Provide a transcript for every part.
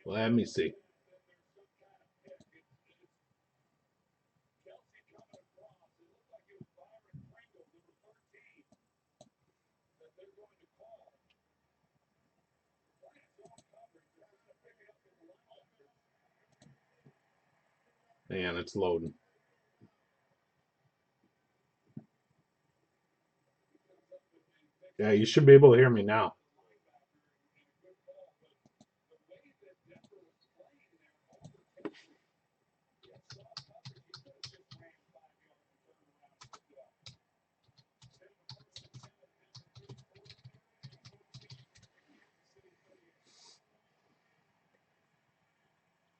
Let me see. Man, it's loading. Yeah, you should be able to hear me now.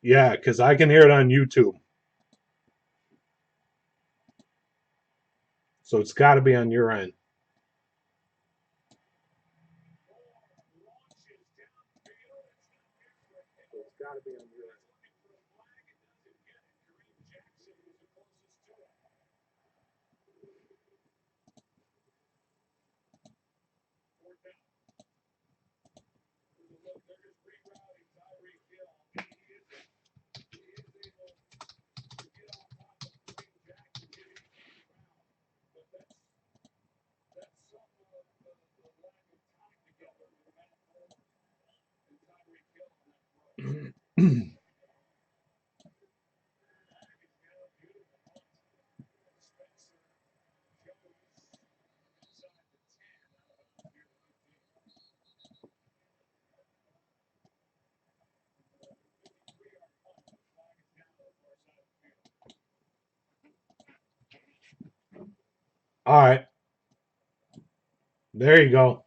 Yeah, because I can hear it on YouTube. So it's got to be on your end. All right. There you go.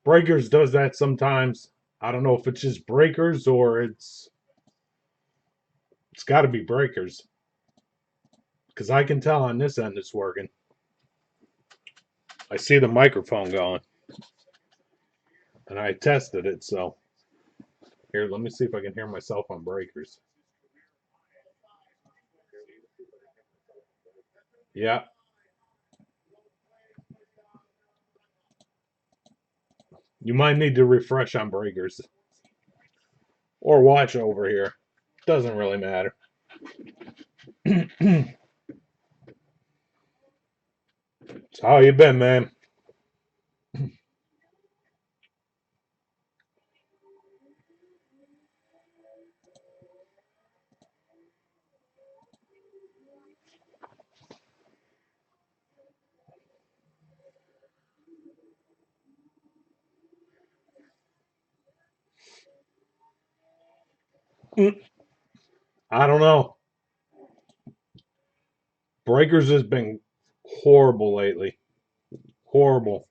Breakers does that sometimes. I don't know if it's just breakers or it's got to be breakers because I can tell on this end it's working. I see the microphone going, and I tested it. So here, let me see if I can hear myself on breakers. Yeah, you might need to refresh on breakers or watch over here. Doesn't really matter. So how you been, man? I don't know. Breakers has been horrible lately. Horrible.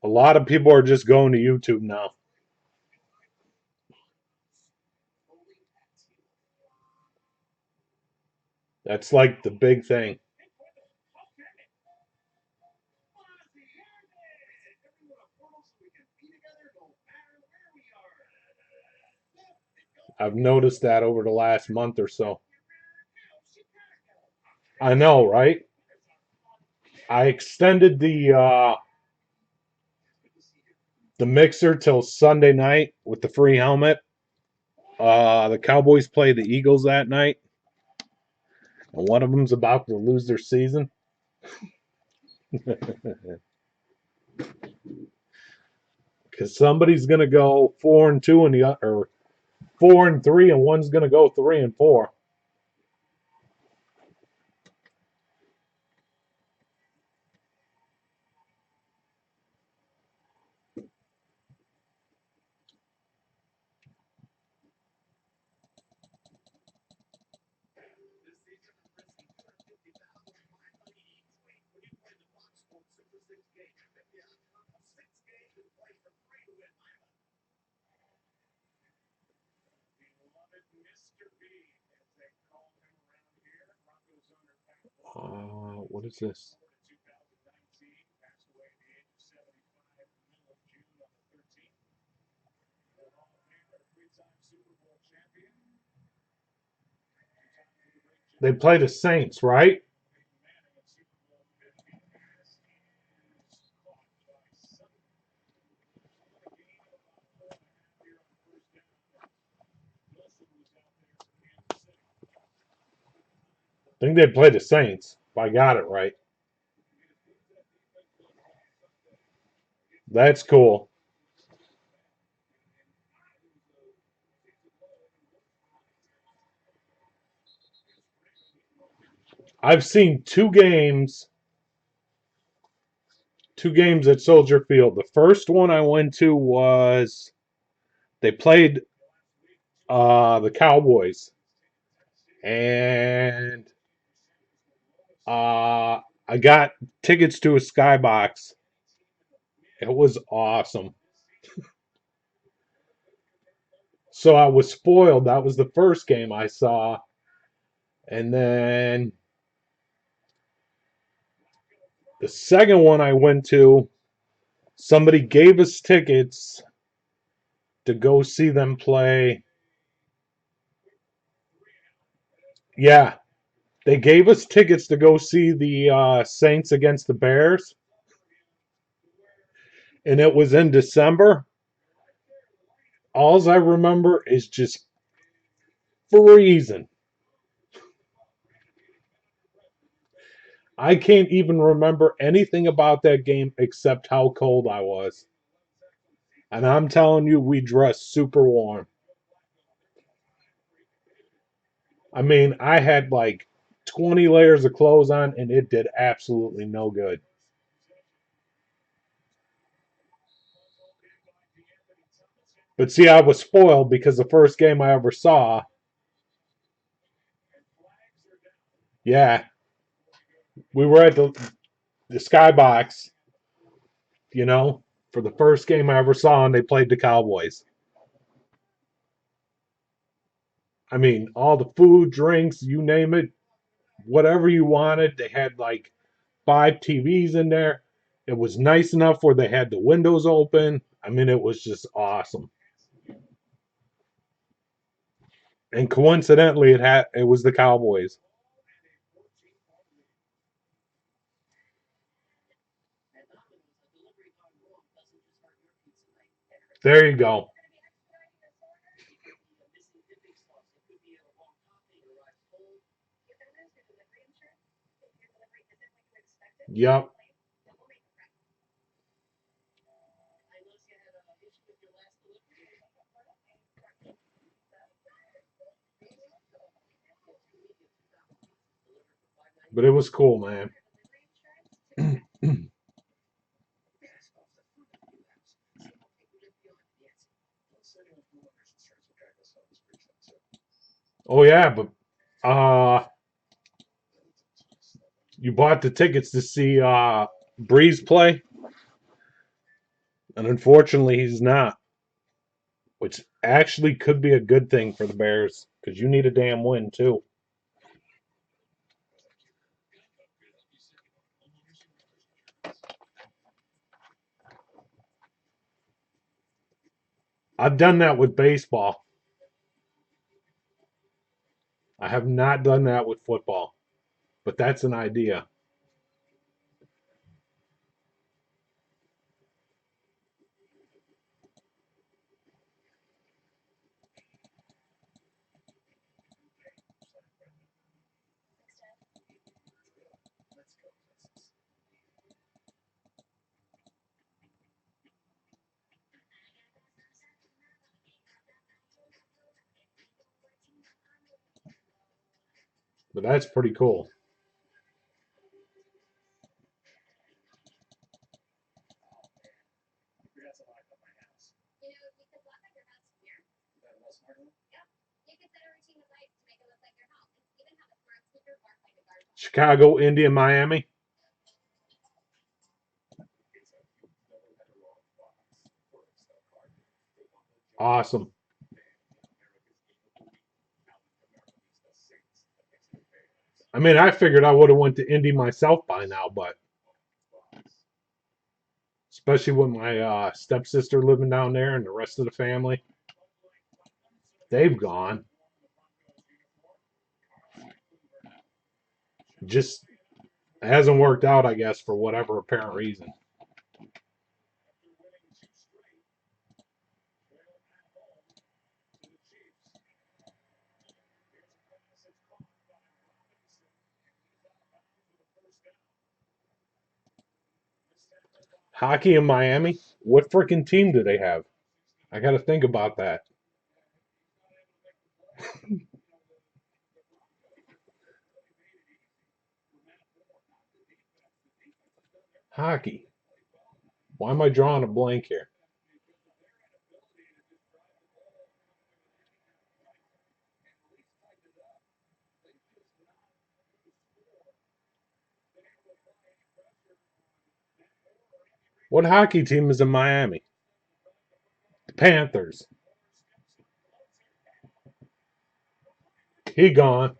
A lot of people are just going to YouTube now. That's like the big thing. I've noticed that over the last month or so. I know, right? I extended the mixer till Sunday night with the free helmet. The Cowboys play the Eagles that night, and one of them's about to lose their season. Because somebody's gonna go 4-2 and the or 4-3, and one's gonna go 3-4. What is this? They play the Saints, right? I think they play the Saints. If I got it right. That's cool. I've seen two games at Soldier Field. The first one I went to was they played the Cowboys, and I got tickets to a skybox. It was awesome. So I was spoiled. That was the first game I saw, and then the second one I went to, somebody gave us tickets to go see them play. Yeah, they gave us tickets to go see the Saints against the Bears, and it was in December. All I remember is just freezing. I can't even remember anything about that game except how cold I was. And I'm telling you, we dressed super warm. I mean, I had like 20 layers of clothes on, and it did absolutely no good. But see, I was spoiled because the first game I ever saw, yeah, we were at the Skybox, you know, for the first game I ever saw, and they played the Cowboys. I mean, all the food, drinks, you name it, whatever you wanted. They had like 5 TVs in there. It was nice enough where they had the windows open. I mean, it was just awesome. And coincidentally, it was the Cowboys. There you go. Yep. But it was cool, man. Oh yeah, but uh you bought the tickets to see Breeze play, and unfortunately he's not, which actually could be a good thing for the Bears because you need a damn win too. I've done that with baseball. I have not done that with football, but that's an idea. But that's pretty cool. Chicago, Indy, and Miami. Awesome. I mean, I figured I would have went to Indy myself by now, but especially with my stepsister living down there and the rest of the family, they've gone. Just hasn't worked out, I guess, for whatever apparent reason. Hockey in Miami? What freaking team do they have? I got to think about that. Hockey. Why am I drawing a blank here? What hockey team is in Miami? The Panthers. He gone.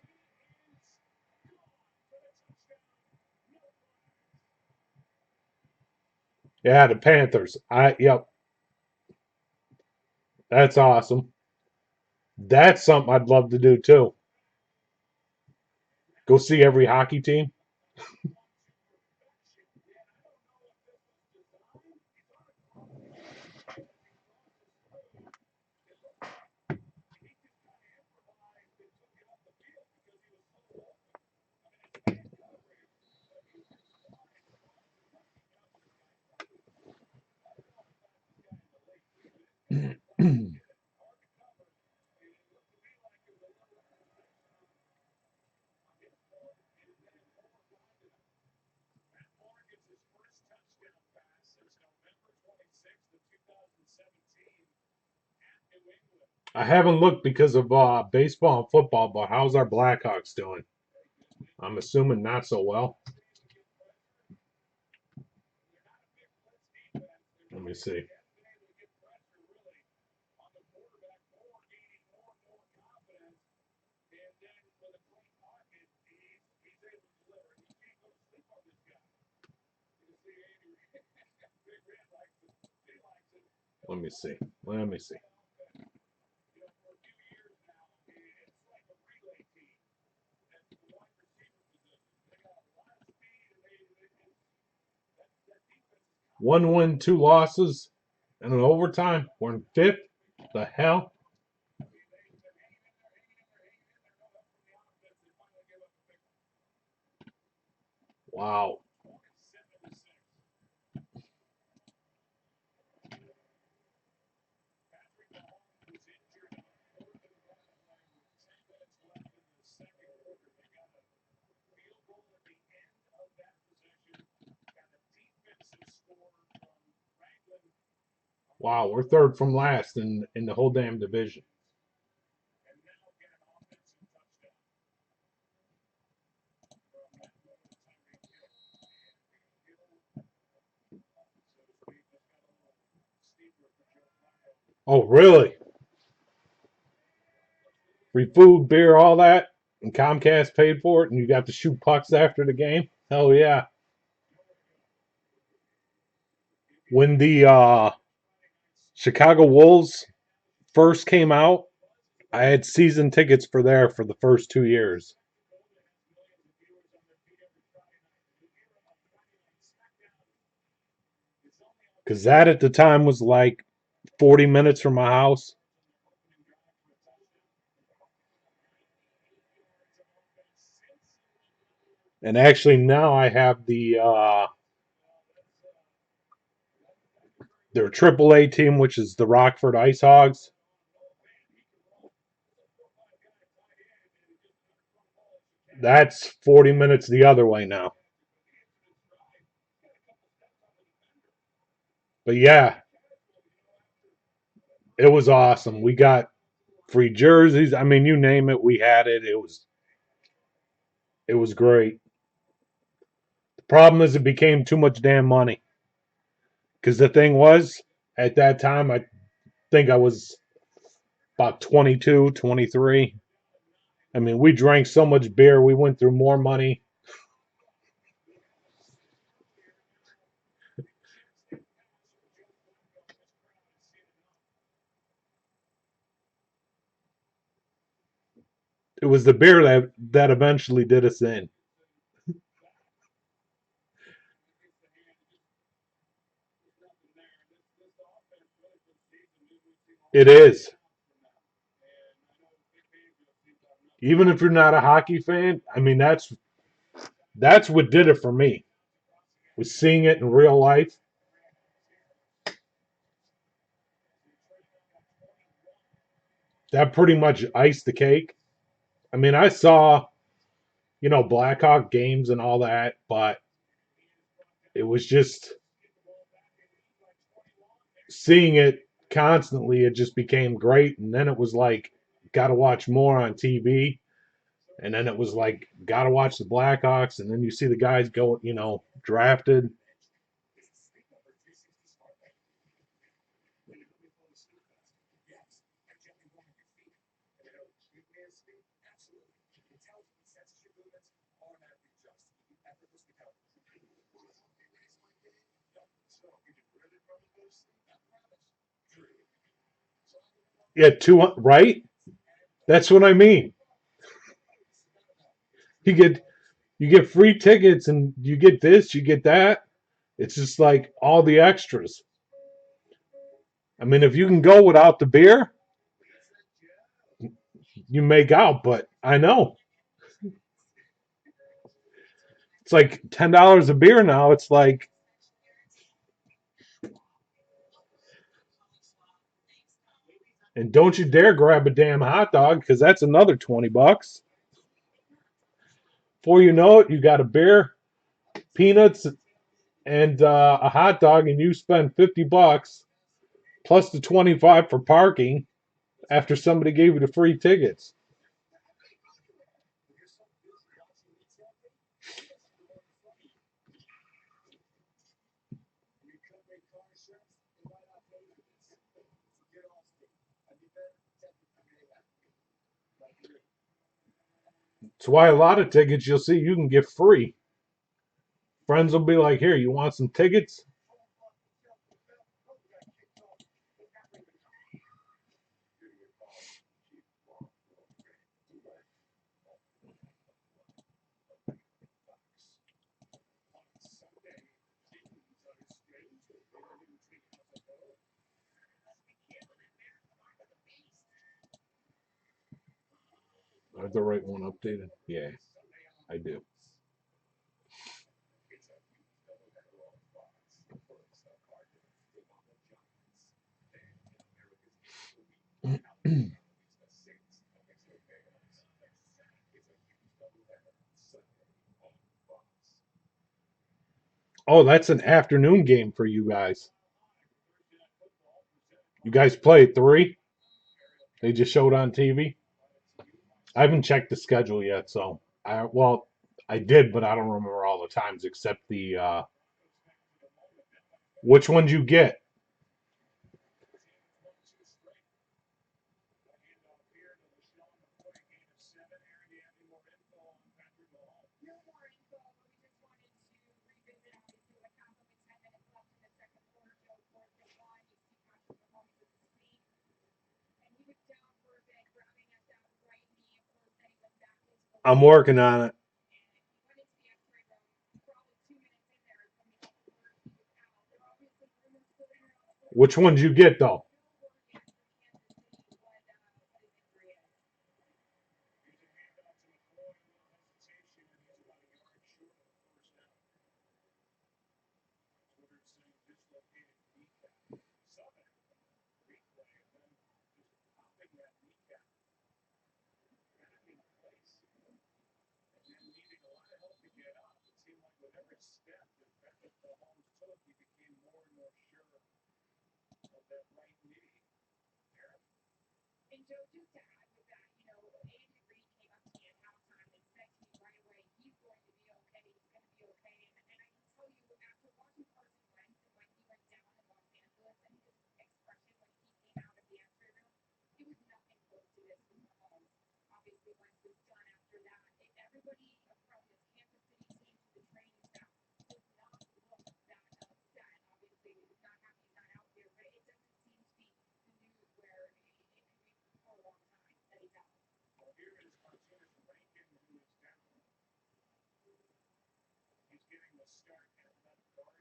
Yeah, the Panthers. Yep, that's awesome. That's something I'd love to do too. Go see every hockey team. I haven't looked because of baseball and football, but how's our Blackhawks doing? I'm assuming not so well. Let me see. Let me see. Let me see. 1 win, 2 losses, and an overtime. We're in fifth. The hell? Wow. Wow, we're third from last in the whole damn division. Oh, really? Free food, beer, all that, and Comcast paid for it, and you got to shoot pucks after the game. Hell yeah! When the Chicago Wolves first came out, I had season tickets for there for the first 2 years because that at the time was like 40 minutes from my house. And actually, now I have their AAA team, which is the Rockford Ice Hogs. That's 40 minutes the other way now. But yeah, it was awesome. We got free jerseys. I mean, you name it, we had it. It was great. The problem is it became too much damn money. Because the thing was, at that time, I think I was about 22, 23. I mean, we drank so much beer, we went through more money. It was the beer that eventually did us in. It is. Even if you're not a hockey fan, I mean that's what did it for me. Was seeing it in real life. That pretty much iced the cake. I mean, I saw, Blackhawk games and all that, but it was just seeing it constantly, it just became great. And then it was like, got to watch more on TV. And then it was like, got to watch the Blackhawks. And then you see the guys go, drafted. Yeah, right? That's what I mean. You get you get free tickets and you get this, you get that. It's just like all the extras. I mean, if you can go without the beer, you make out. But I know it's like $10 a beer now. It's like, and don't you dare grab a damn hot dog because that's another $20. Before you know it, you got a beer, peanuts, and a hot dog, and you spend $50 plus the 25 for parking after somebody gave you the free tickets. That's why a lot of tickets you'll see you can get free. Friends will be like, "Here, you want some tickets?" I have the right one updated. Yeah, I do. Oh, that's an afternoon game for you guys. You guys play at 3? They just showed on TV. I haven't checked the schedule yet, so I did, but I don't remember all the times except the which ones you get. I'm working on it. Which ones you get though?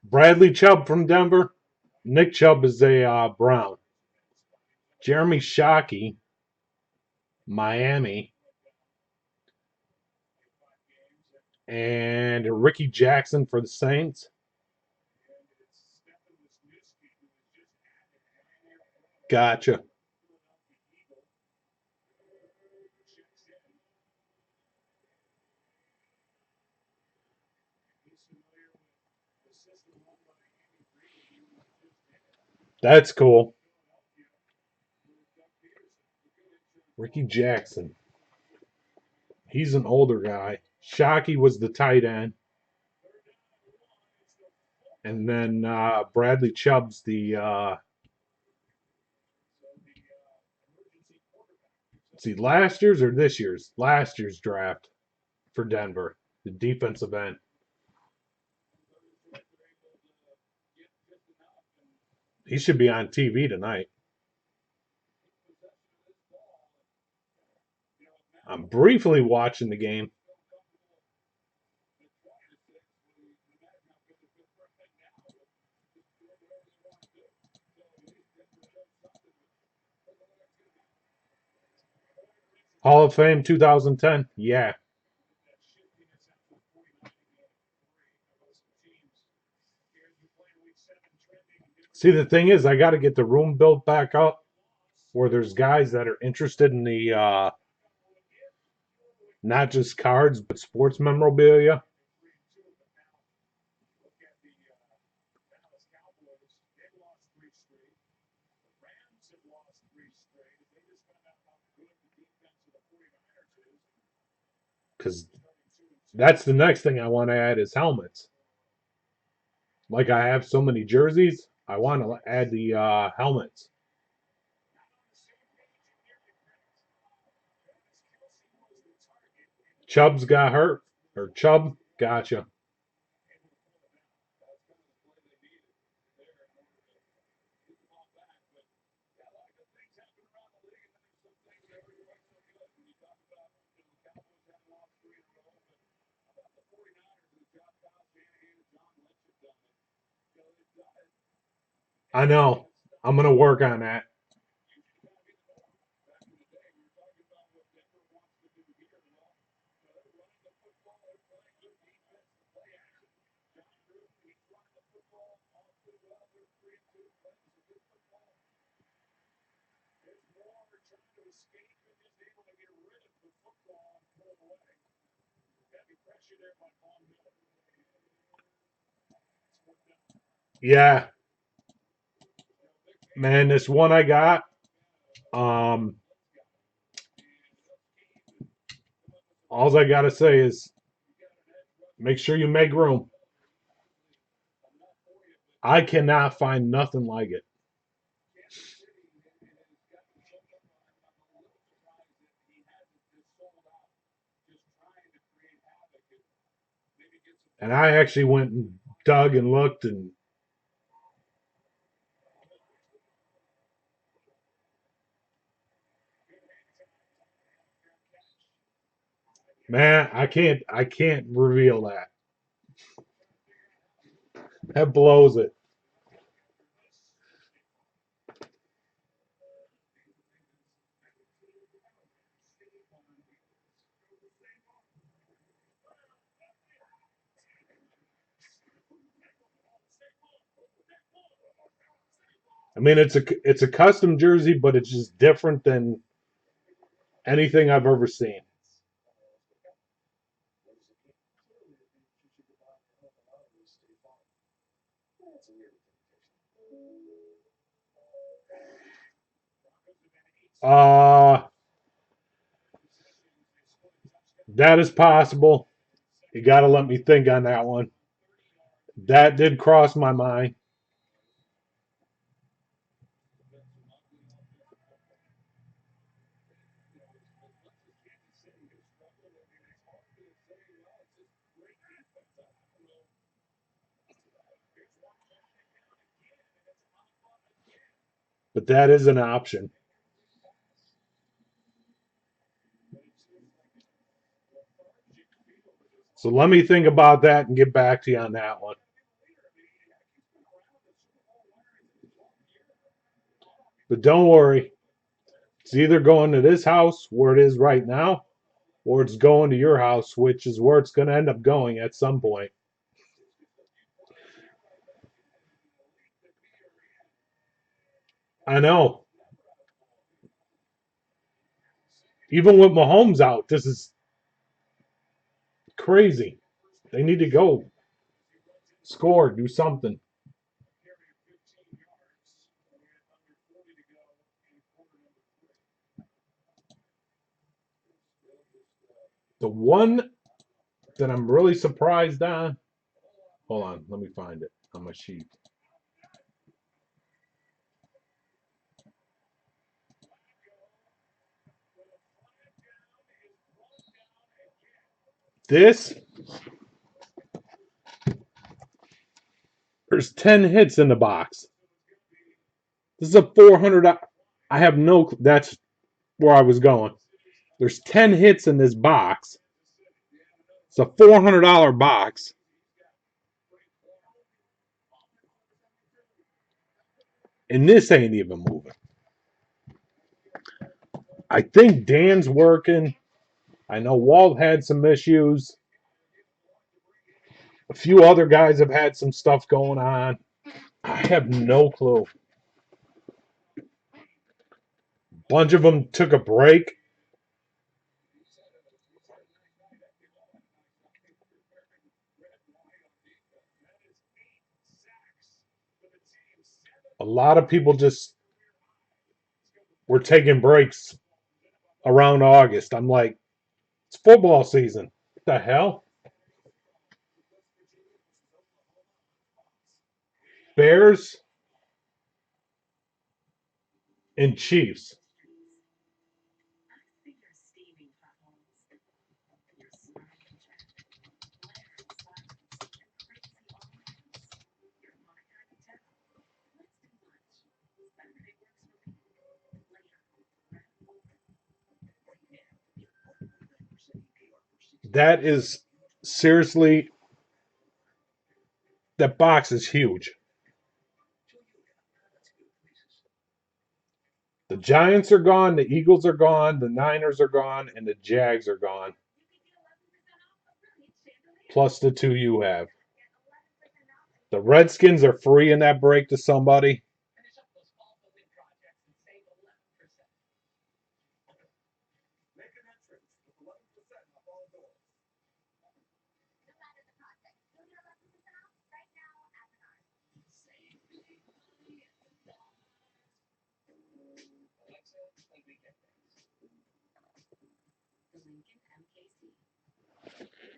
Bradley Chubb from Denver. Nick Chubb is a Brown. Jeremy Shockey, Miami. And Ricky Jackson for the Saints. Gotcha. That's cool. Ricky Jackson. He's an older guy. Shockey was the tight end. And then Bradley Chubb's the see last year's or this year's? Last year's draft for Denver, the defensive end. He should be on TV tonight. I'm briefly watching the game. Hall of Fame 2010. Yeah. See, the thing is, I got to get the room built back up where there's guys that are interested in the not just cards but sports memorabilia. Because that's the next thing I want to add is helmets. Like I have so many jerseys, I want to add the helmets. Chubb's got hurt or Chubb, gotcha. I know. I'm gonna work on that. Yeah, man. This one I got. Um, all I gotta say is make sure you make room. I cannot find nothing like it. And I actually went and dug and looked, and man, I can't reveal that. That blows it. I mean, it's a custom jersey, but it's just different than anything I've ever seen. Uh that is possible. You got to let me think on that one. That did cross my mind. But that is an option. So let me think about that and get back to you on that one. But don't worry, it's either going to this house where it is right now, or it's going to your house, which is where it's going to end up going at some point. I know. Even with Mahomes out, this is crazy. They need to go score, do something. The one that I'm really surprised on. Hold on, let me find it on my sheet. This, there's 10 hits in the box. This is a 400. I have no. That's where I was going. There's 10 hits in this box. It's a $400 box. And this ain't even moving. I think Dan's working. I know Walt had some issues. A few other guys have had some stuff going on. I have no clue. Bunch of them took a break. A lot of people just were taking breaks around August. I'm like, it's football season. What the hell? Bears and Chiefs. That is seriously, that box is huge. The Giants are gone, the Eagles are gone, the Niners are gone, and the Jags are gone. Plus the two you have. The Redskins are free in that break to somebody.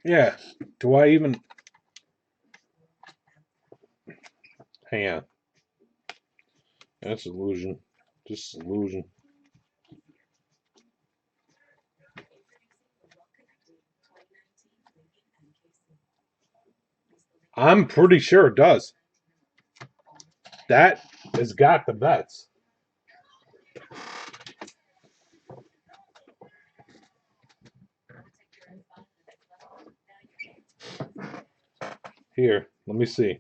Yeah. Do I even hang on? That's illusion. Just illusion. I'm pretty sure it does. That has got the bets. Here, let me see.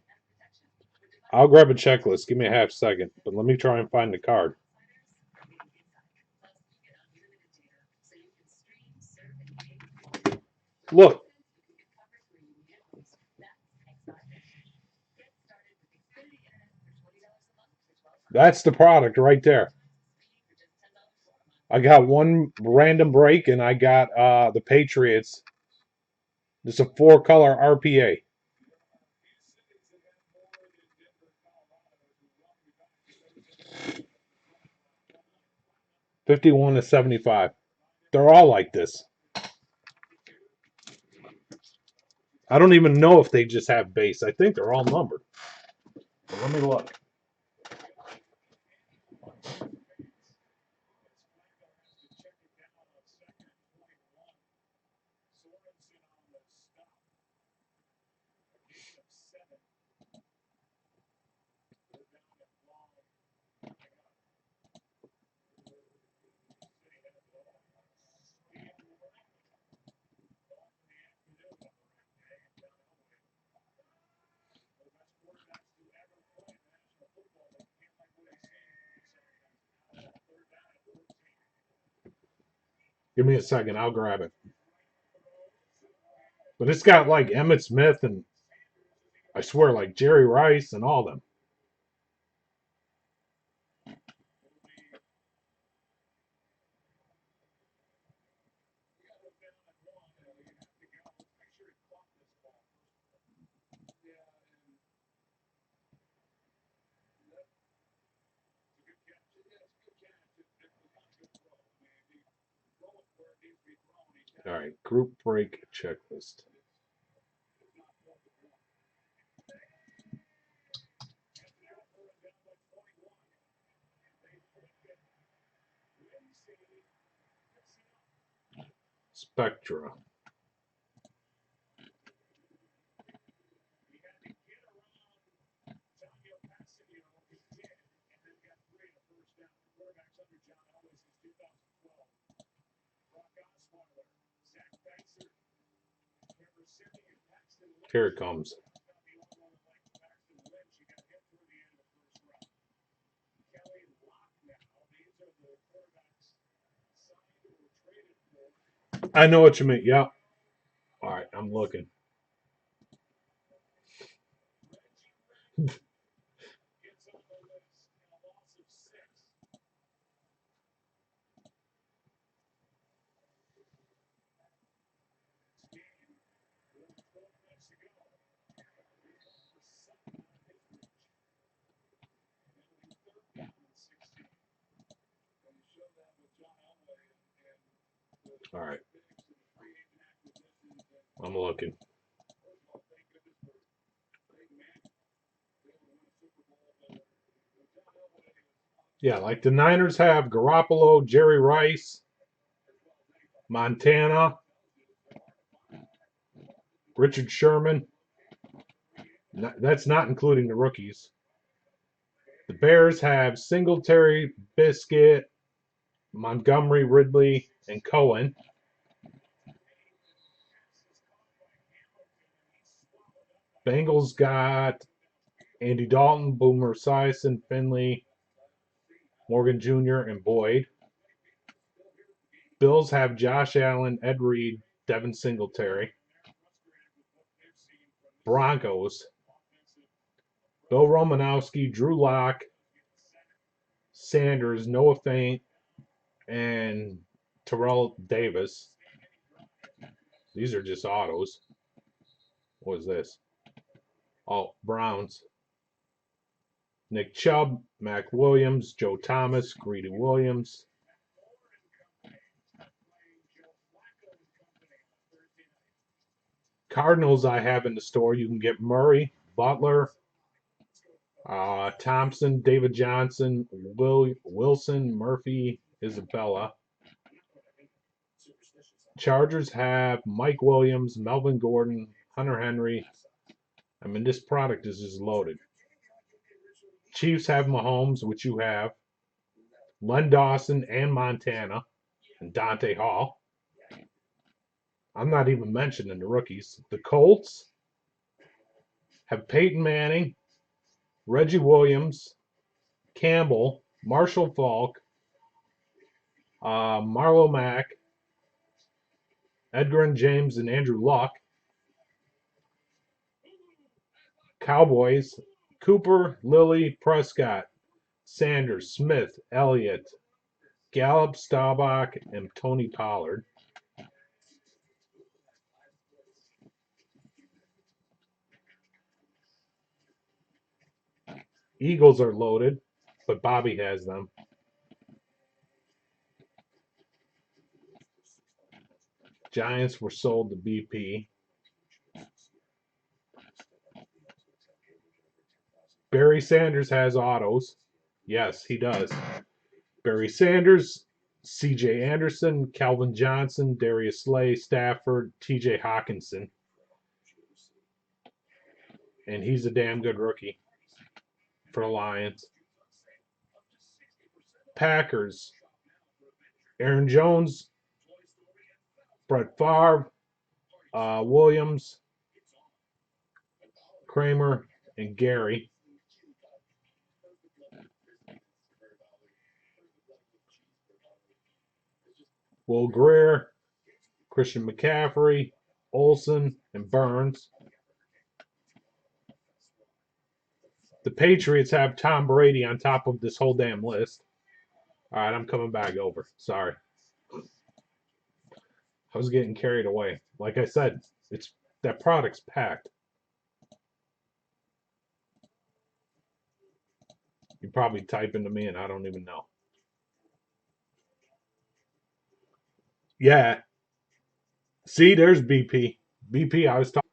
I'll grab a checklist. Give me a half second, but let me try and find the card. Look, that's the product right there. I got one random break, and I got the Patriots. It's a four-color RPA. 51 to 75. They're all like this. I don't even know if they just have base. I think they're all numbered. But let me look. Give me a second. I'll grab it. But it's got like Emmett Smith and I swear like Jerry Rice and all them. All right, group break checklist. Spectra. Here it comes. I know what you mean. Yep. All right, I'm looking. All right, I'm looking. Yeah, like the Niners have Garoppolo, Jerry Rice, Montana, Richard Sherman. That's not including the rookies. The Bears have Singletary, Biscuit, Montgomery, Ridley, and Cohen. Bengals got Andy Dalton, Boomer Esiason, Finley, Morgan Jr., and Boyd. Bills have Josh Allen, Ed Reed, Devin Singletary. Broncos, Bill Romanowski, Drew Lock, Sanders, Noah Fant, and Terrell Davis. These are just autos. What is this? Oh, Browns. Nick Chubb, Mac Williams, Joe Thomas, Greedy Williams. Cardinals I have in the store. You can get Murray, Butler, Thompson, David Johnson, Wilson, Murphy, Isabella. Chargers have Mike Williams, Melvin Gordon, Hunter Henry. I mean, this product is just loaded. Chiefs have Mahomes, which you have, Len Dawson and Montana, and Dante Hall. I'm not even mentioning the rookies. The Colts have Peyton Manning, Reggie Williams, Campbell, Marshall Falk, Marlo Mack, Edgar and James, and Andrew Luck. Cowboys, Cooper, Lilly, Prescott, Sanders, Smith, Elliott, Gallup, Staubach, and Tony Pollard. Eagles are loaded, but Bobby has them. Giants were sold to BP. Barry Sanders has autos. Yes, he does. Barry Sanders, C.J. Anderson, Calvin Johnson, Darius Slay, Stafford, T.J. Hawkinson. And he's a damn good rookie for the Lions. Packers, Aaron Jones, Brett Favre, Williams, Kramer, and Gary. Will Greer, Christian McCaffrey, Olsen, and Burns. The Patriots have Tom Brady on top of this whole damn list. All right, I'm coming back over. Sorry. I was getting carried away. Like I said, it's that product's packed. You're probably typing to me and I don't even know. Yeah. See, there's BP. BP, I was talking.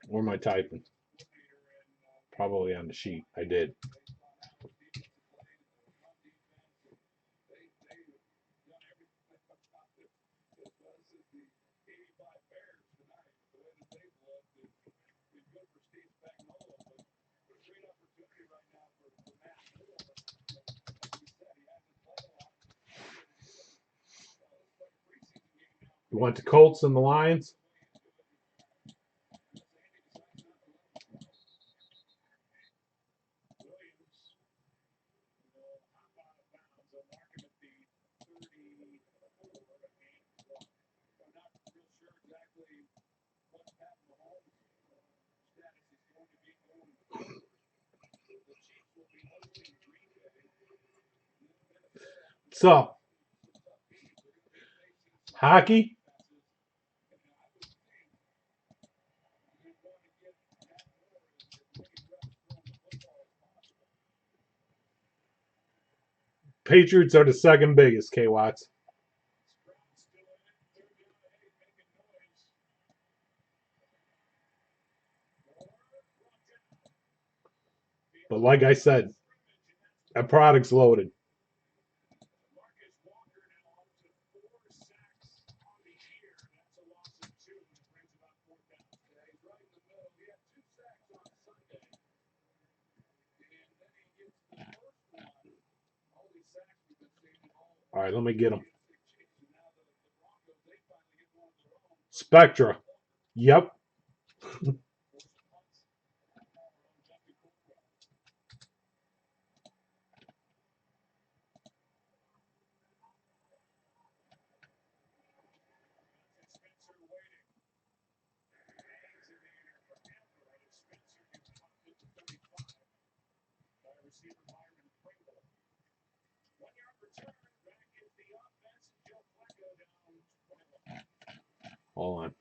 Where am I typing? Probably on the sheet. I did. You want the Colts and the Lions? What's up? Hockey? Patriots are the second biggest, K Watts. But like I said, that product's loaded. All right, let me get them. Spectra. Yep. Hold on.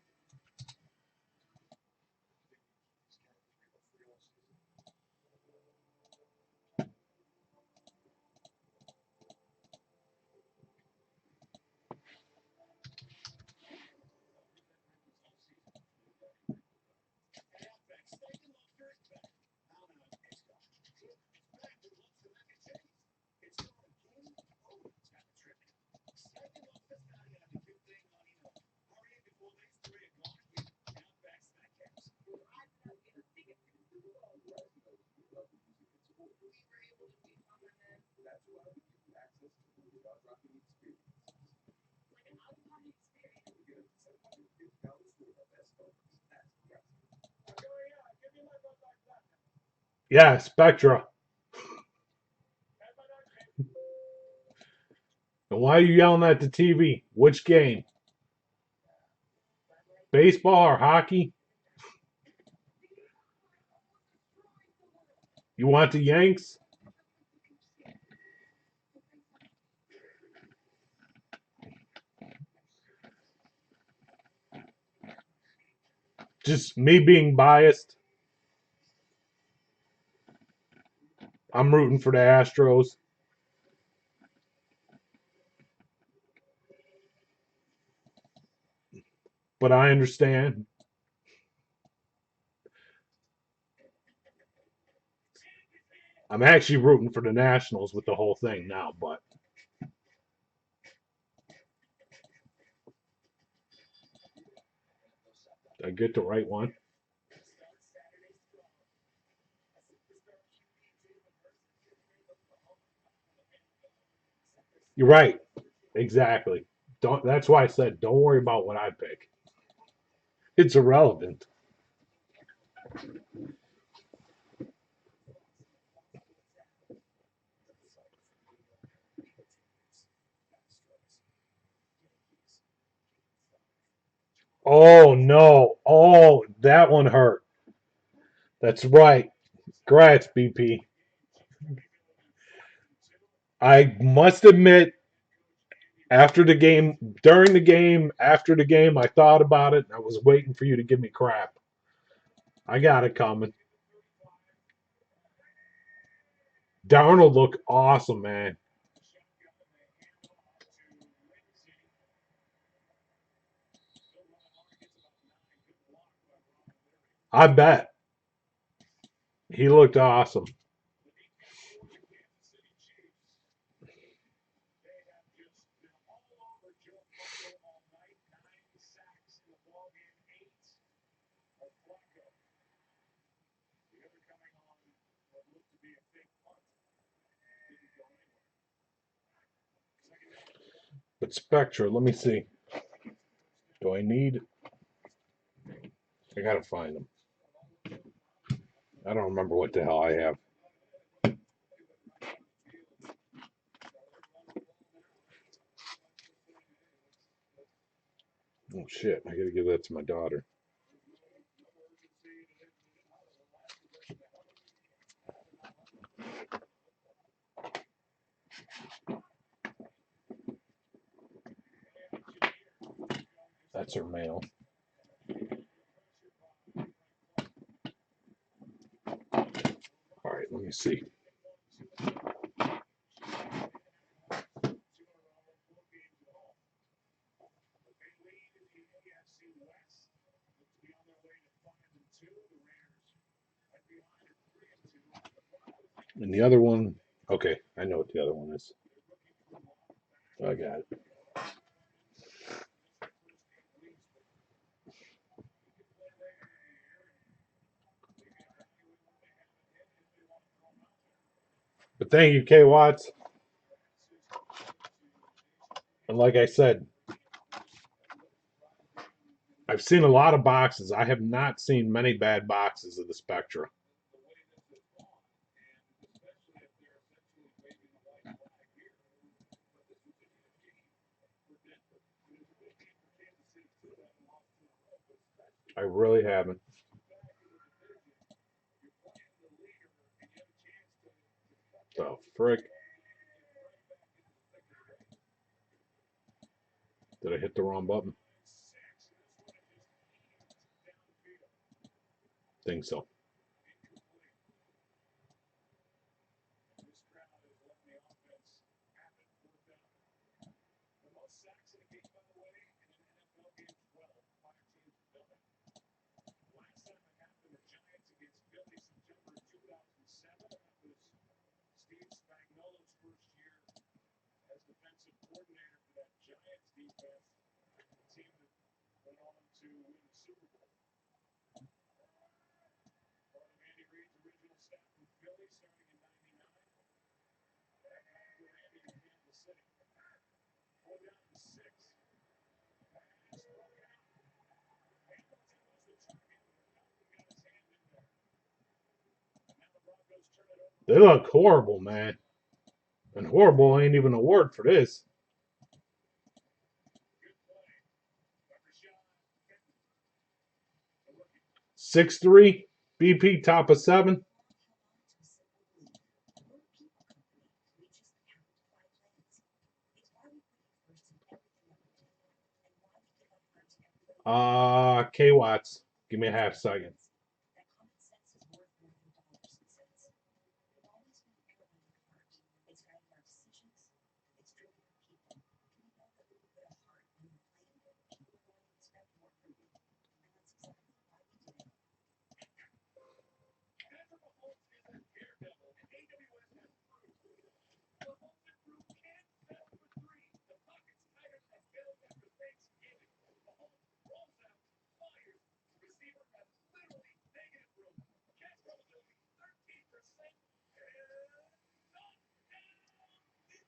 Yeah, Spectra. And why are you yelling at the TV? Which game? Baseball or hockey? You want the Yanks? Just me being biased. I'm rooting for the Astros. But I understand. I'm actually rooting for the Nationals with the whole thing now, but I get the right one. You're right. Exactly. Don't. That's why I said don't worry about what I pick. It's irrelevant. Oh no. Oh, that one hurt. That's right. Congrats, BP. I must admit, after the game, during the game, after the game, I thought about it. I was waiting for you to give me crap. I got it coming. Darnold looked awesome, man. I bet. He looked awesome. But Spectra, let me see. Do I need? I gotta find them. I don't remember what the hell I have. Oh shit! I gotta give that to my daughter. That's her mail. All right, let me see. And the other one, okay, I know what the other one is. I got it. But thank you, K Watts. And like I said, I've seen a lot of boxes. I have not seen many bad boxes of the Spectra. I really haven't. Oh, frick. Did I hit the wrong button? Think so. They look horrible, man. And horrible ain't even a word for this. 6'3", BP top of 7. K Watts. Give me a half second.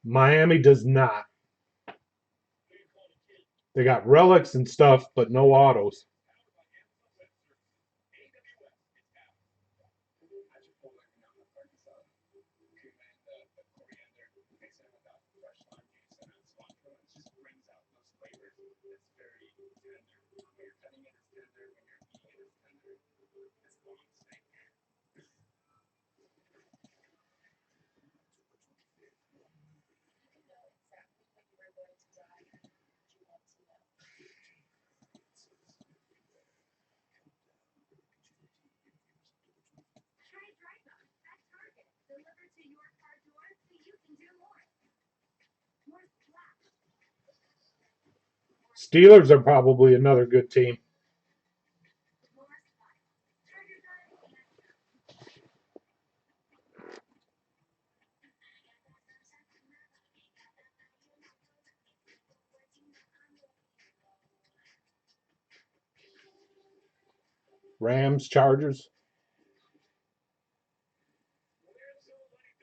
Miami does not. They got relics and stuff, but no autos. Steelers are probably another good team. Rams, Chargers.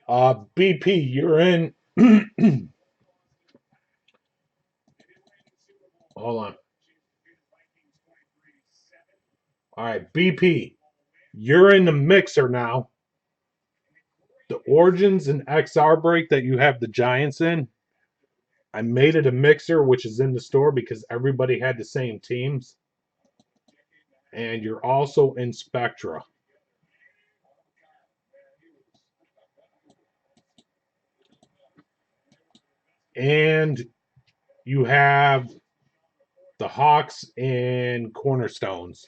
BP, you're in. Hold on. All right, BP, you're in the mixer now. The Origins and XR break that you have the Giants in, I made it a mixer, which is in the store because everybody had the same teams. And you're also in Spectra. And you have the Hawks and Cornerstones.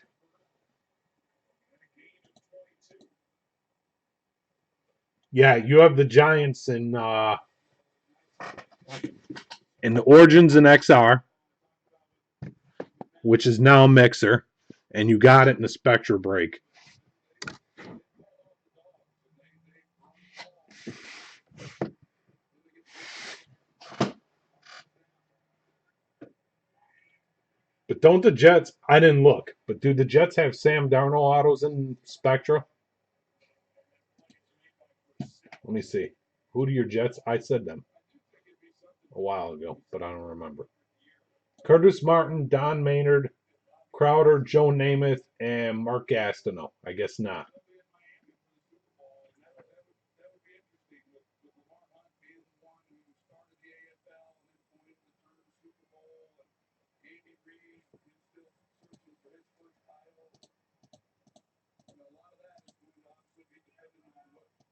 Yeah, you have the Giants in the Origins and XR, which is now a mixer, and you got it in the Spectra break. But don't the Jets? I didn't look, but do the Jets have Sam Darnold autos in Spectra? Let me see. Who do your Jets? I said them a while ago, but I don't remember. Curtis Martin, Don Maynard, Crowder, Joe Namath, and Mark Gastineau. I guess not.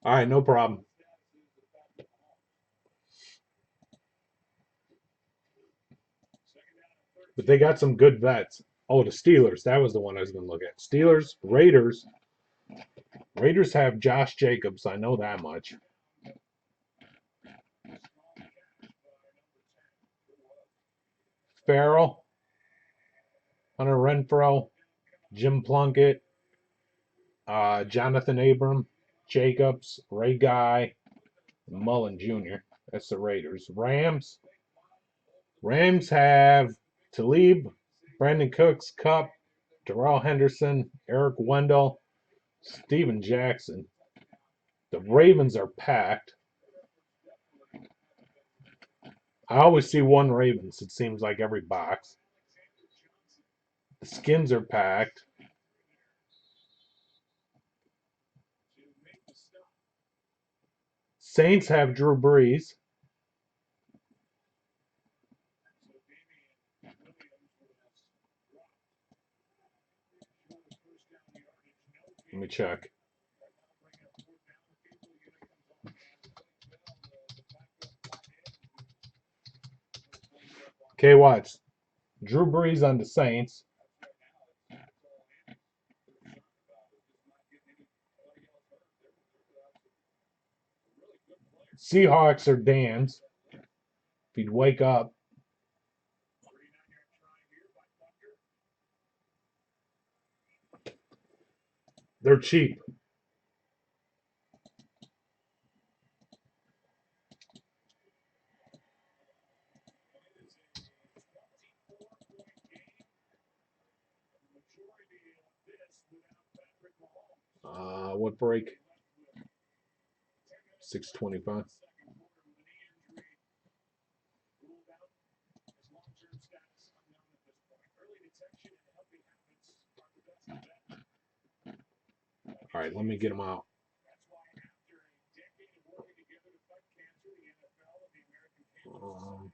All right, no problem. But they got some good vets. Oh, the Steelers. That was the one I was going to look at. Steelers, Raiders. Raiders have Josh Jacobs. I know that much. Farrell, Hunter Renfro, Jim Plunkett, Jonathan Abram, Jacobs, Ray Guy, Mullen Jr. That's the Raiders. Rams have Talib, Brandon Cooks, Cup, Darrell Henderson, Eric Wendell, Steven Jackson. The Ravens are packed. I always see one Ravens, it seems like every box. The Skins are packed. Saints have Drew Brees. Let me check. Okay, watch. Drew Brees on the Saints. Seahawks are Dan's. If he'd wake up. They're cheap. What break? 625. All right, let me get them out. Um,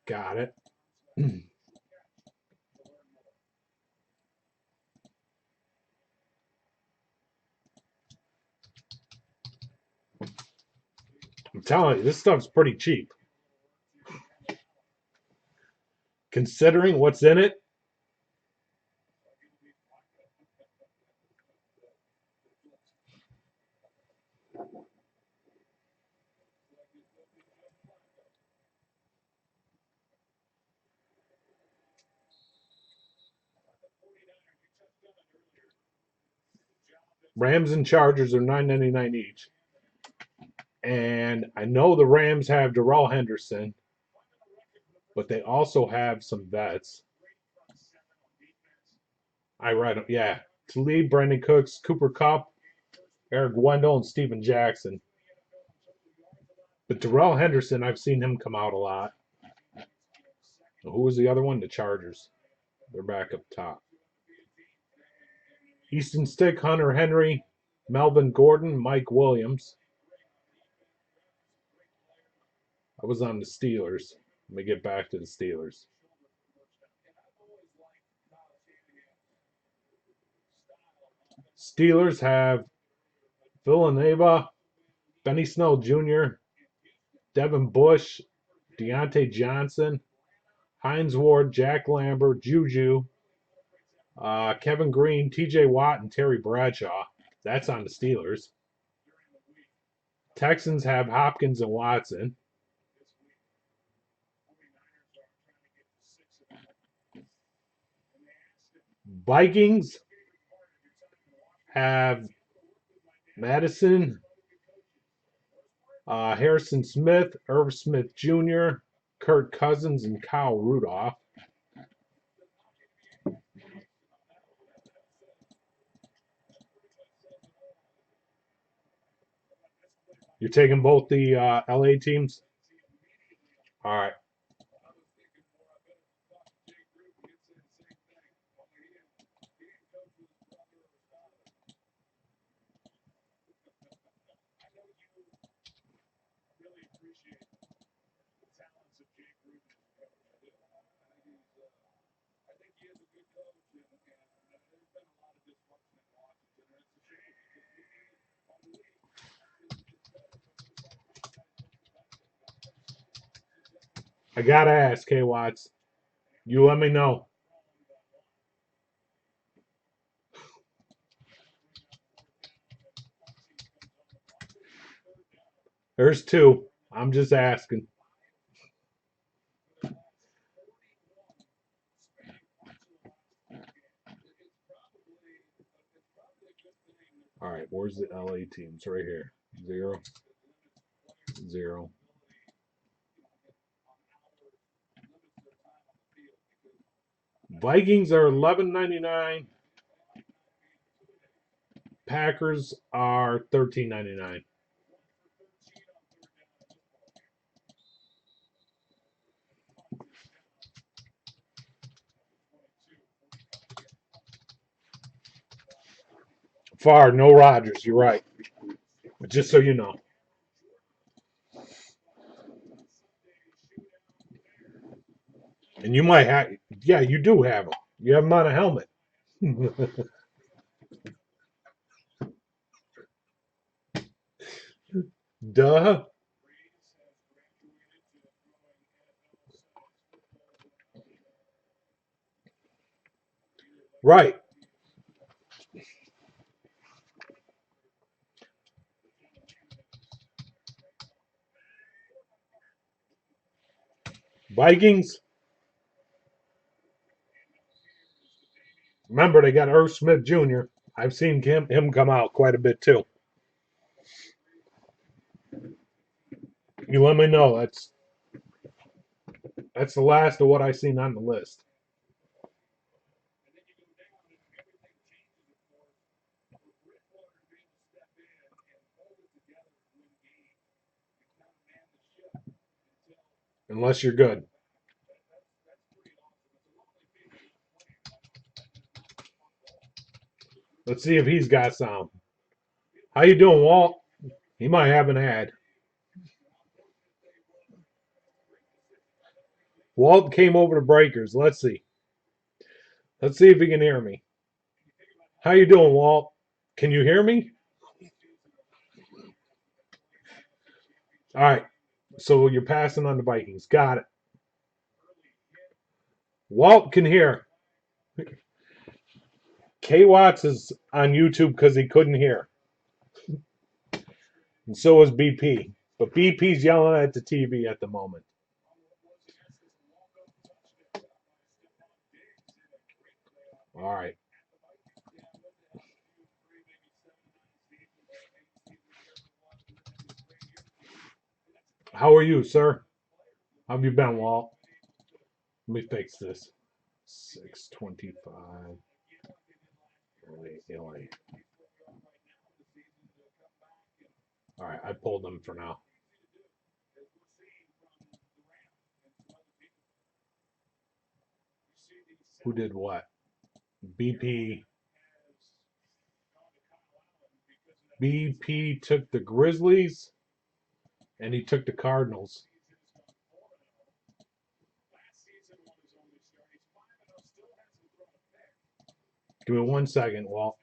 Got it. I'm telling you, this stuff's pretty cheap. Considering what's in it, Rams and Chargers are $9.99 each. And I know the Rams have Darrell Henderson, but they also have some vets. I read them. Yeah. Talib, Brandon Cooks, Cooper Kupp, Eric Wendell, and Steven Jackson. But Darrell Henderson, I've seen him come out a lot. Who was the other one? The Chargers. They're back up top. Easton Stick, Hunter Henry, Melvin Gordon, Mike Williams. I was on the Steelers. Let me get back to the Steelers. Steelers have Villanova, Benny Snell Jr., Devin Bush, Deontay Johnson, Hines Ward, Jack Lambert, Juju, Kevin Green, TJ Watt, and Terry Bradshaw. That's on the Steelers. Texans have Hopkins and Watson. Vikings have Madison, Harrison Smith, Irv Smith Jr., Kirk Cousins, and Kyle Rudolph. You're taking both the LA teams? All right. I gotta ask, K Watts. You let me know. There's two. I'm just asking. All right, where's the LA teams? Right here. 0, 0. Vikings are $11.99. Packers are $13.99. Far, no Rodgers. You're right. But just so you know. And you might have, yeah, you do have him. You have him on a helmet. Duh. Right. Vikings. Remember, they got Irv Smith Jr. I've seen him come out quite a bit too. You let me know. That's the last of what I seen on the list. Unless you're good. Let's see if he's got some. How you doing, Walt? He might have an ad. Walt came over to Breakers. Let's see. Let's see if he can hear me. How you doing, Walt? Can you hear me? All right. So you're passing on the Vikings. Got it. Walt can hear. K Watts is on YouTube because he couldn't hear. And so is BP. But BP's yelling at the TV at the moment. All right. How are you, sir? How have you been, Walt? Let me fix this. 625. All right, I pulled them for now. Who did what? BP. BP took the Grizzlies and he took the Cardinals. Give me 1 second, Walt.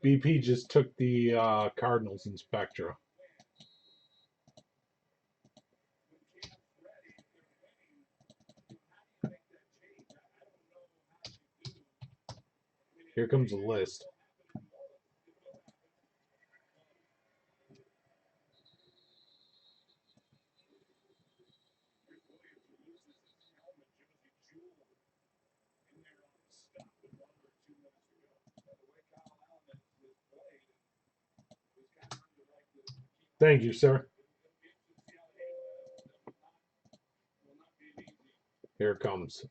BP just took the Cardinals in Spectra. Here comes the list. Thank you, sir. Here it comes.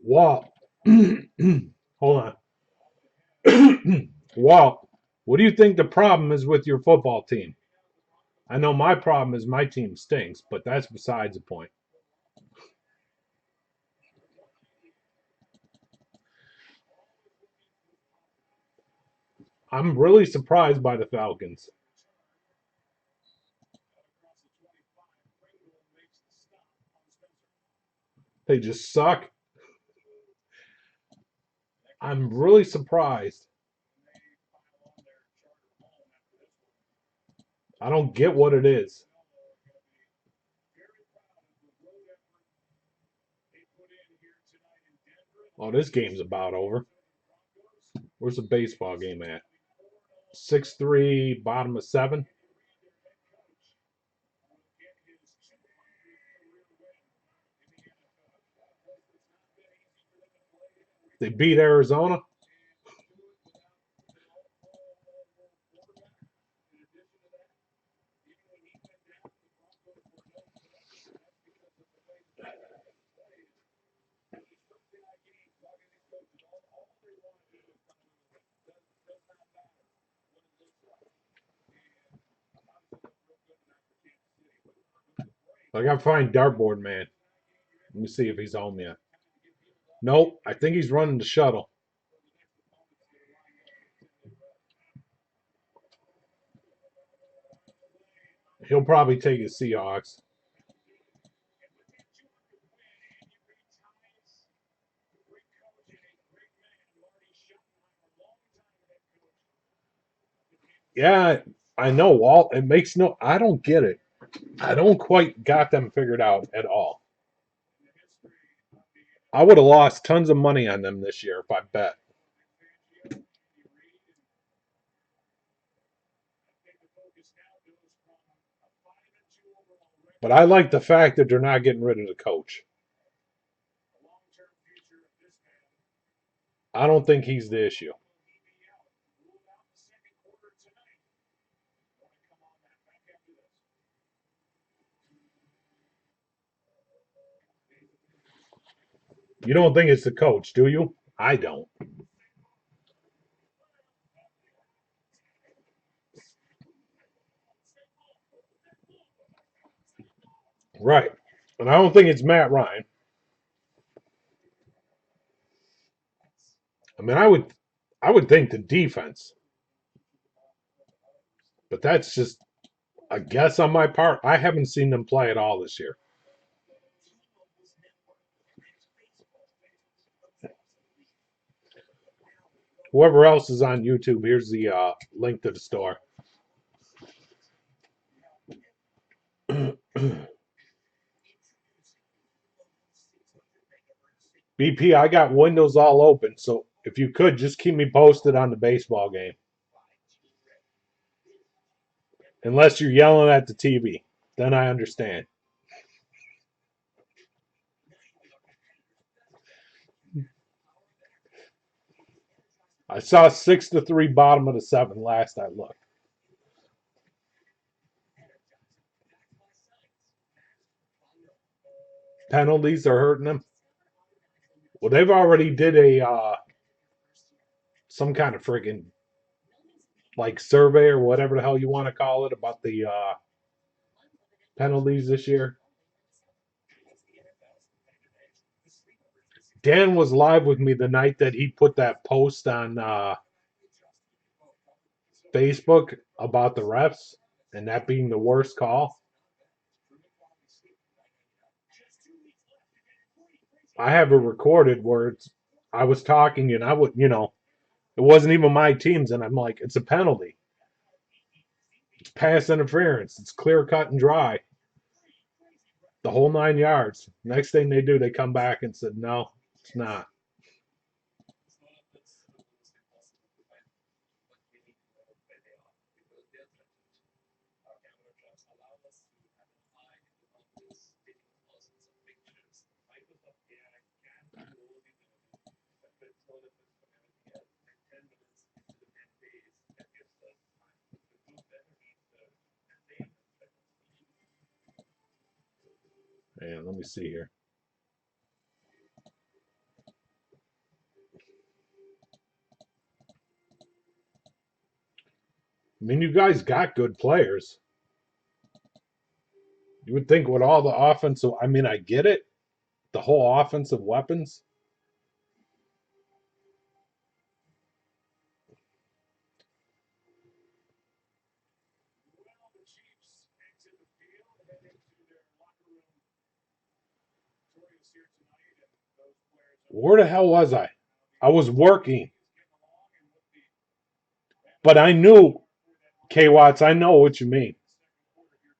Walt. Hold on. Walt, what do you think the problem is with your football team? I know my problem is my team stinks, but that's besides the point. I'm really surprised by the Falcons. They just suck. I'm really surprised. I don't get what it is. Oh, this game's about over. Where's the baseball game at? 6-3, bottom of seven. They beat Arizona. I gotta find Dartboard Man. Let me see if he's home yet. Nope, I think he's running the shuttle. He'll probably take his Seahawks. Yeah, I know, Walt. It makes no. I don't get it. I don't quite got them figured out at all. I would have lost tons of money on them this year if I bet. But I like the fact that they're not getting rid of the coach. I don't think he's the issue. You don't think it's the coach, do you? I don't. Right. And I don't think it's Matt Ryan. I mean, I would think the defense, but that's just a guess on my part. I haven't seen them play at all this year. Whoever else is on YouTube, here's the link to the store. BP, I got windows all open, so if you could just keep me posted on the baseball game, unless you're yelling at the TV, then I understand. I saw 6-3 bottom of the seventh last I looked. Penalties are hurting them. Well, they've already did a some kind of friggin' like survey or whatever the hell you want to call it about the penalties this year. Dan was live with me the night that he put that post on Facebook about the refs and that being the worst call. I have it recorded where I was talking and I would, it wasn't even my teams, and I'm like, it's a penalty. It's pass interference. It's clear cut and dry. The whole 9 yards. Next thing they do, they come back and said, no, it's not. And let me see here. I mean, you guys got good players. You would think with all the offensive, I mean, I get it, the whole offensive weapons. Where the hell was I? I was working, but I knew, K Watts, I know what you mean.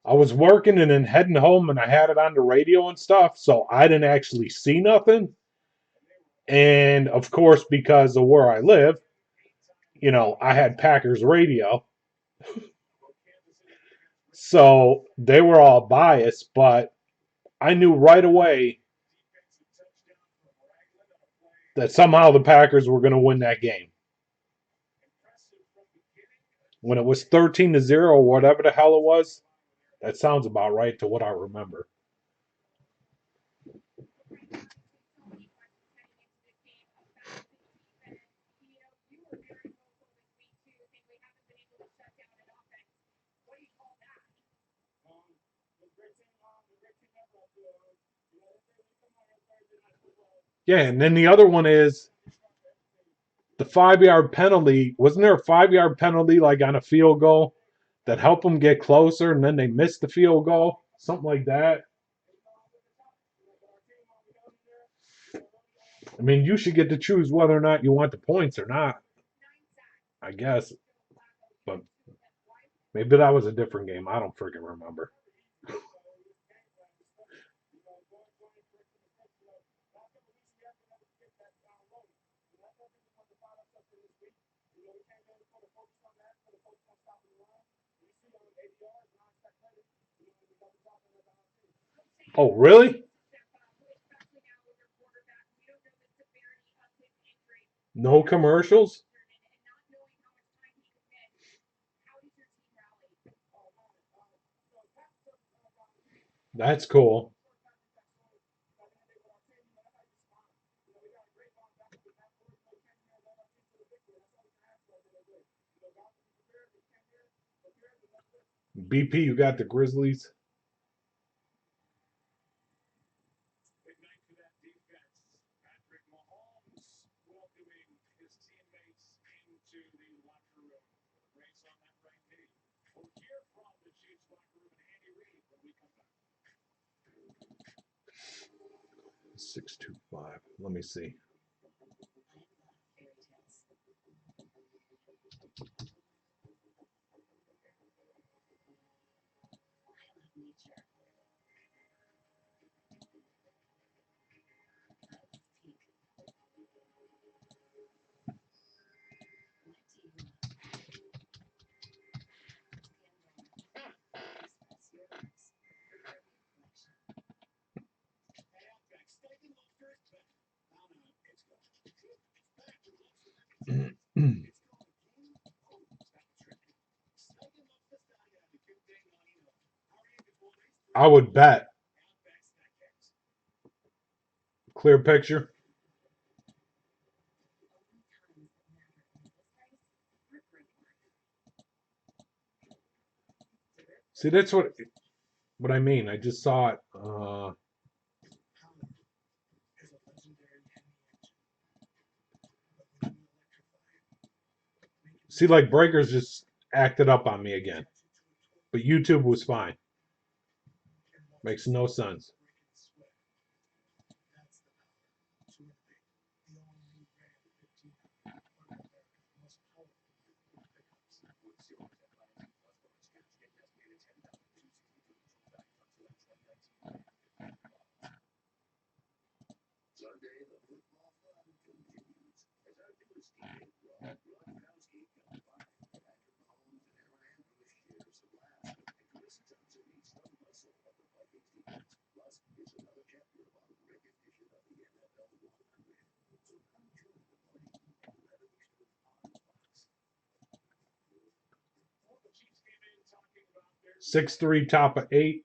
I was working and then heading home and I had it on the radio and stuff, so I didn't actually see nothing. And of course, because of where I live, I had Packers radio. So they were all biased, but I knew right away that somehow the Packers were going to win that game. When it was 13-0 or whatever the hell it was, that sounds about right to what I remember. Yeah, and then the other one is the 5 yard penalty. Wasn't there a 5 yard penalty like on a field goal that helped them get closer and then they missed the field goal? Something like that. I mean, you should get to choose whether or not you want the points or not, I guess. But maybe that was a different game. I don't freaking remember. Oh, really? No commercials? That's cool. BP, you got the Grizzlies. 625. Let me see. I would bet. Clear picture. See, that's what I mean. I just saw it. See, like Breakers just acted up on me again, but YouTube was fine. Makes no sense. Six three, top of eight.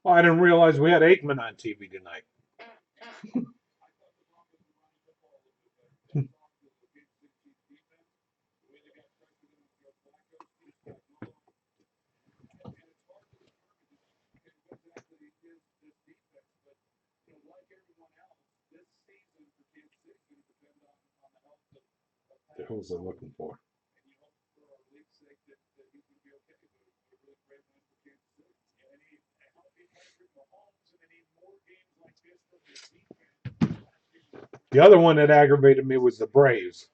Oh, I didn't realize we had Aikman on TV tonight. The hell's they looking for? The other one that aggravated me was the Braves.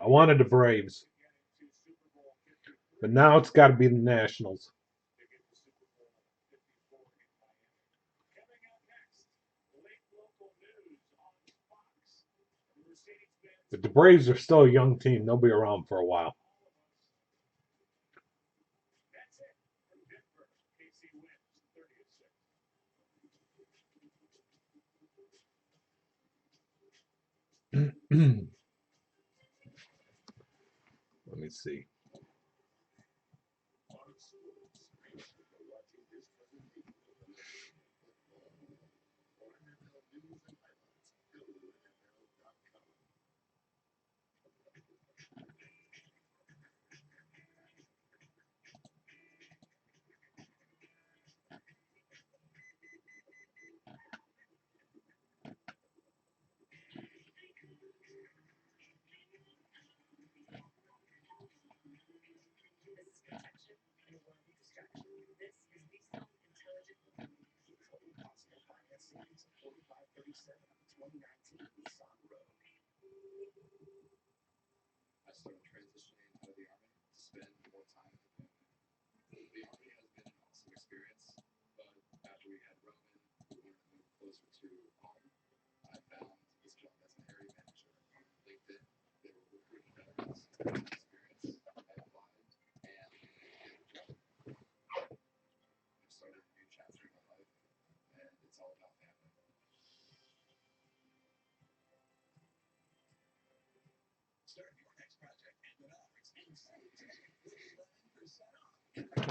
I wanted the Braves, but now it's got to be the Nationals. But the Braves are still a young team. They'll be around for a while. Let me see.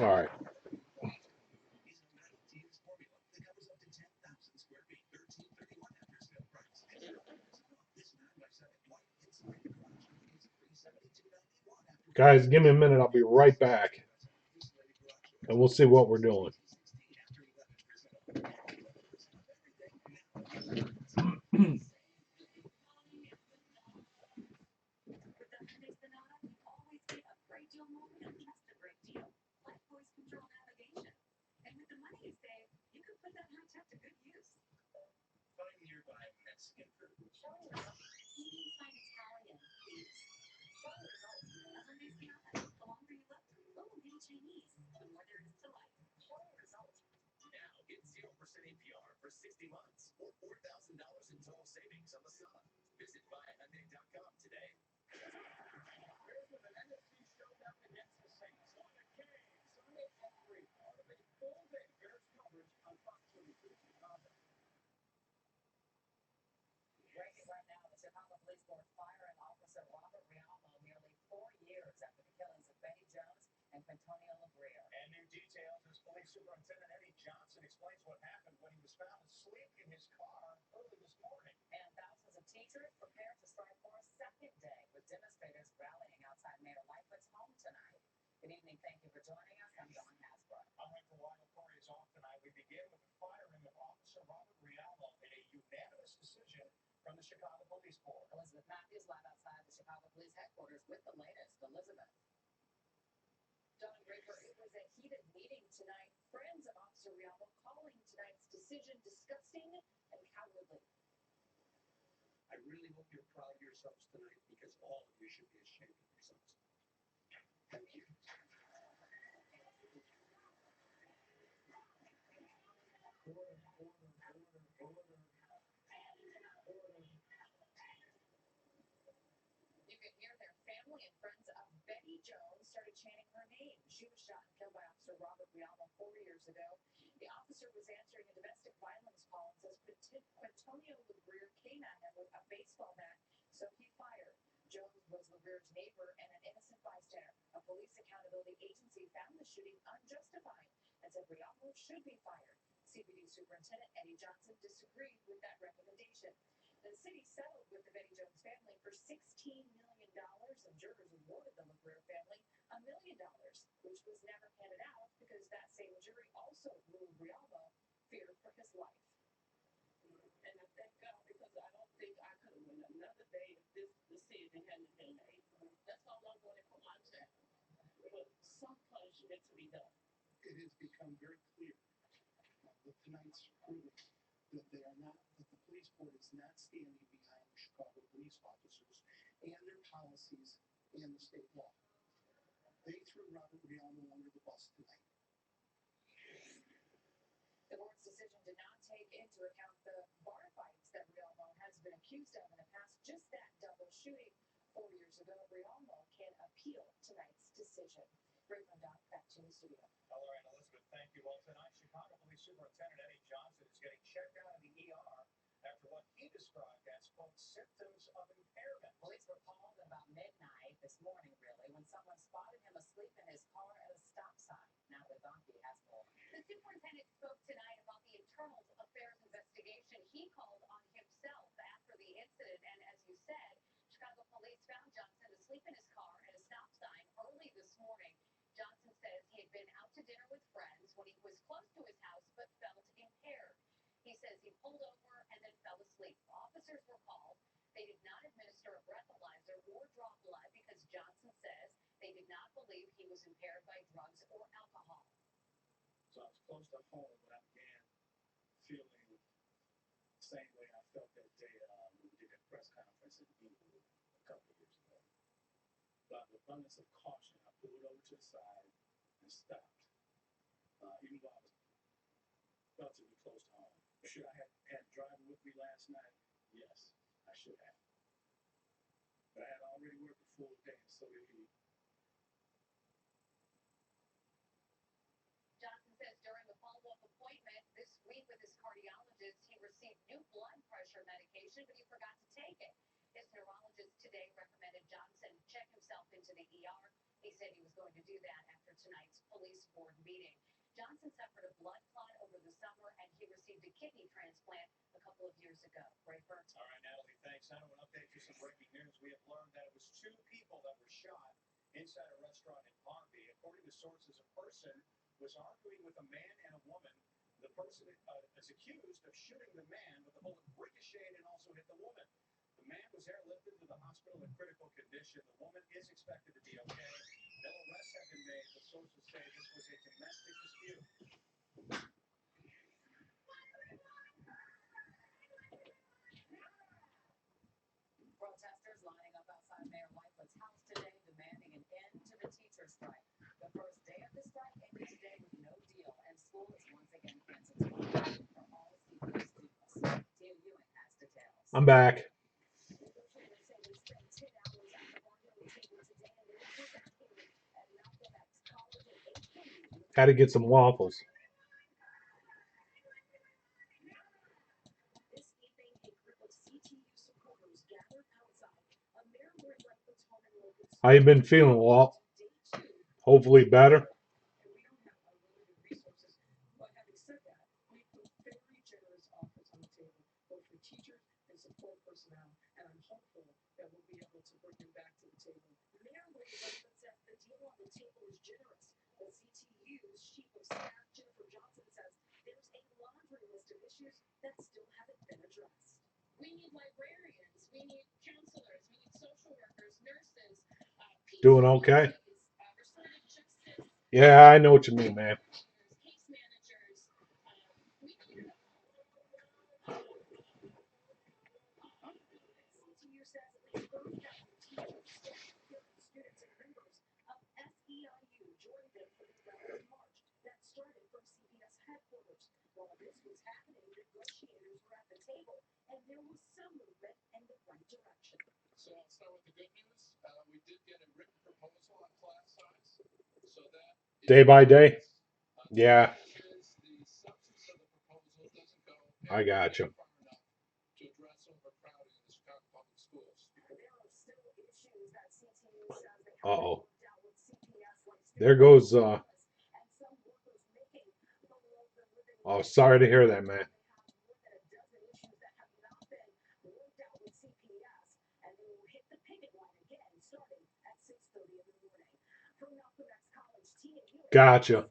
All right. Guys, give me a minute. I'll be right back. And we'll see what we're doing. I'm back. Had to get some waffles. How you been feeling, Walt? Hopefully better. Doing okay? Yeah, I know what you mean, man. Day by day? Yeah, I got you. Uh-oh. There goes oh, sorry to hear that, man. Gotcha.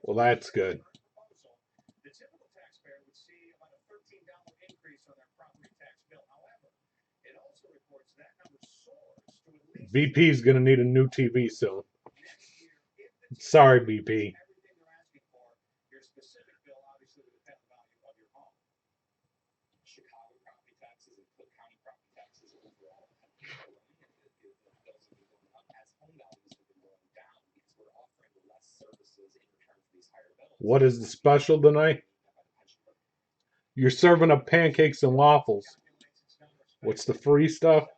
Well, that's good. BP's gonna need a new TV soon. Sorry, BP. What is the special tonight? You're serving up pancakes and waffles. What's the free stuff?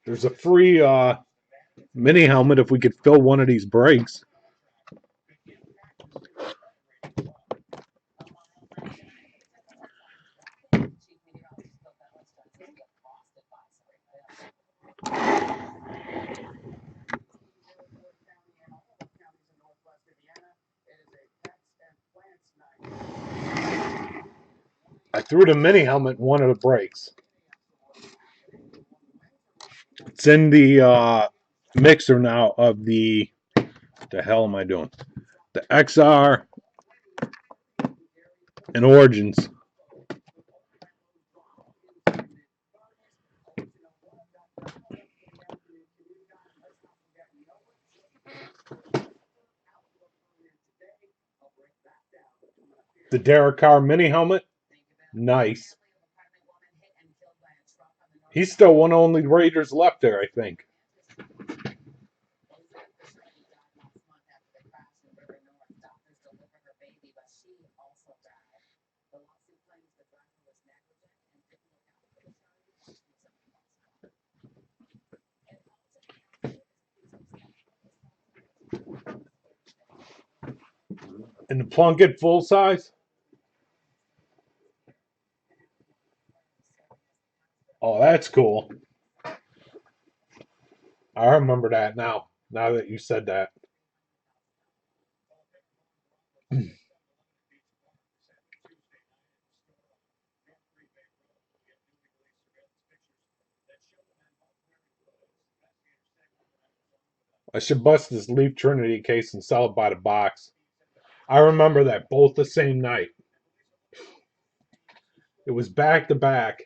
There's a free mini helmet if we could fill one of these breaks. I threw the mini helmet in one of the breaks. It's in the mixer now of the hell am I doing? The XR and Origins. Derek Carr mini helmet. Nice. He's still one of only Raiders left there, I think. And the Plunkett full size. Oh, that's cool. I remember that now. Now that you said that. I should bust this Leaf Trinity case and sell it by the box. I remember that both the same night. It was back to back.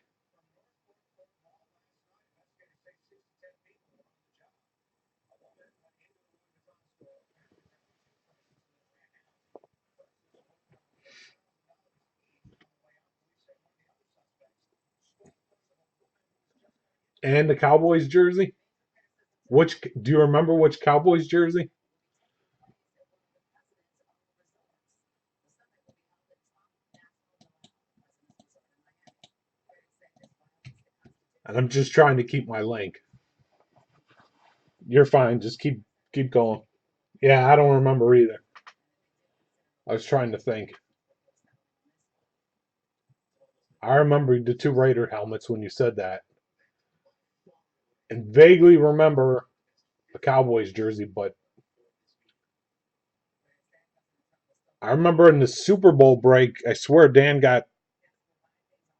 And the Cowboys jersey. Which do you remember which Cowboys jersey? And I'm just trying to keep my link. You're fine. Just keep going. Yeah, I don't remember either. I was trying to think. I remember the two Raider helmets when you said that, and vaguely remember the Cowboys jersey. But I remember in the Super Bowl break, I swear Dan got.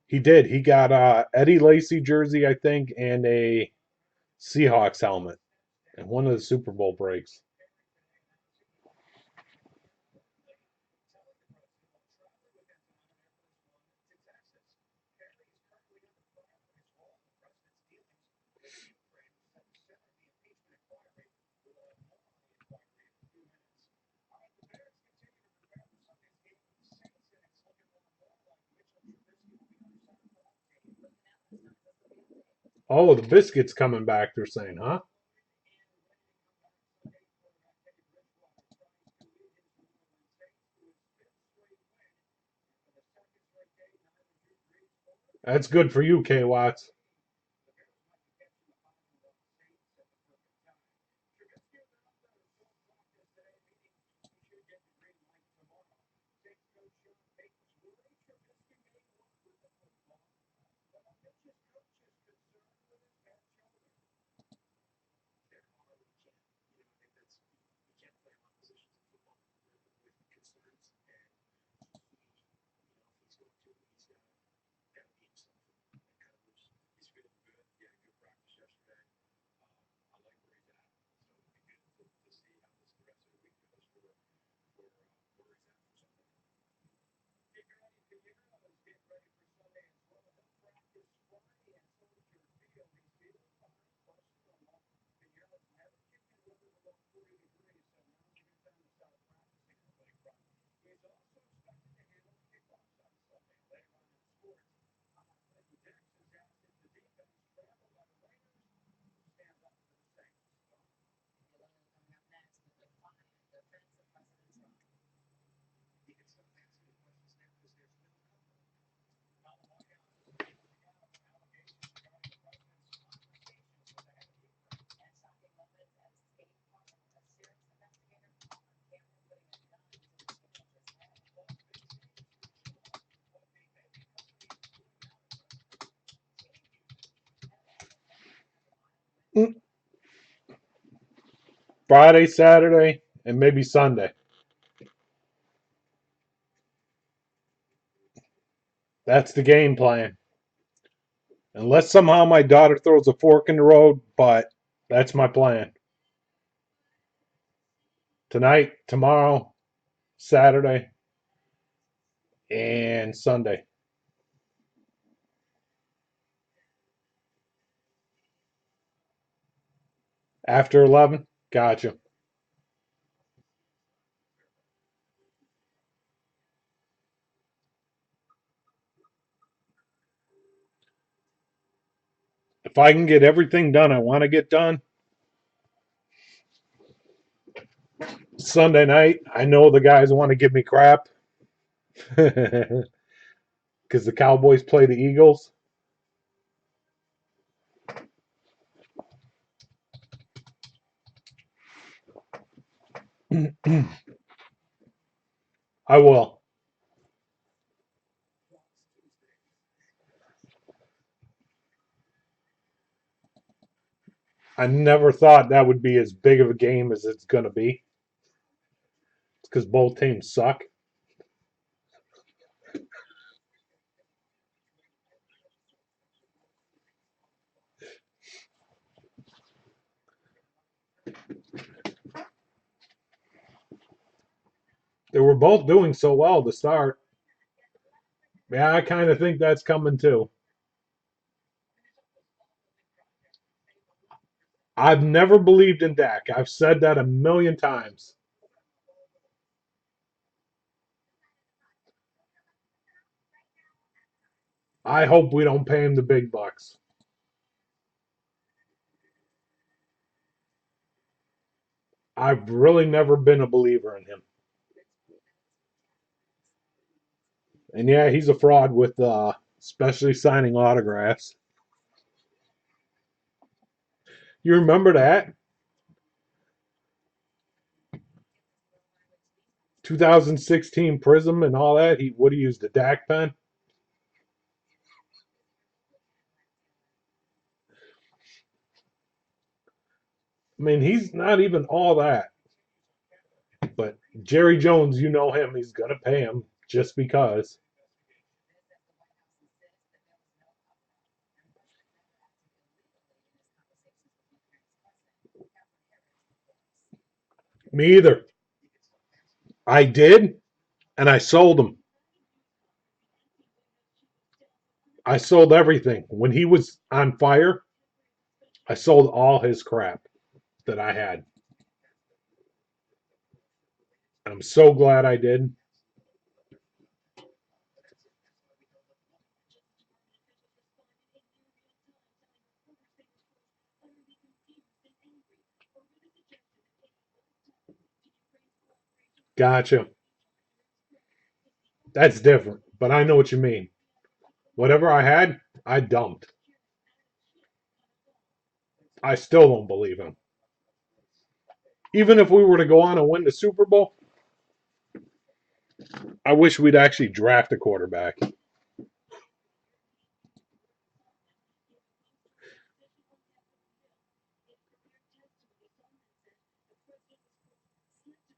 He did. He got Eddie Lacy jersey, I think, and a Seahawks helmet, and one of the Super Bowl breaks. Oh, the biscuits coming back. They're saying, huh? That's good for you, K Watts. Friday, Saturday, and maybe Sunday. That's the game plan. Unless somehow my daughter throws a fork in the road, but that's my plan. Tonight, tomorrow, Saturday, and Sunday. After 11? Gotcha. If I can get everything done I want to get done Sunday night, I know the guys want to give me crap because the Cowboys play the Eagles. I will. I never thought that would be as big of a game as it's going to be. It's because both teams suck. They were both doing so well to start. Yeah, I kind of think that's coming too. I've never believed in Dak. I've said that a million times. I hope we don't pay him the big bucks. I've really never been a believer in him. And yeah, he's a fraud with especially signing autographs. You remember that? 2016 Prism and all that. He would have used the Dak pen. I mean, he's not even all that. But Jerry Jones, you know him. He's gonna pay him just because. Me either. I did, and I sold him. I sold everything when he was on fire. I sold all his crap that I had. I'm so glad I did. Gotcha. That's different, but I know what you mean. Whatever I had, I dumped. I still don't believe him. Even if we were to go on and win the Super Bowl, I wish we'd actually draft a quarterback.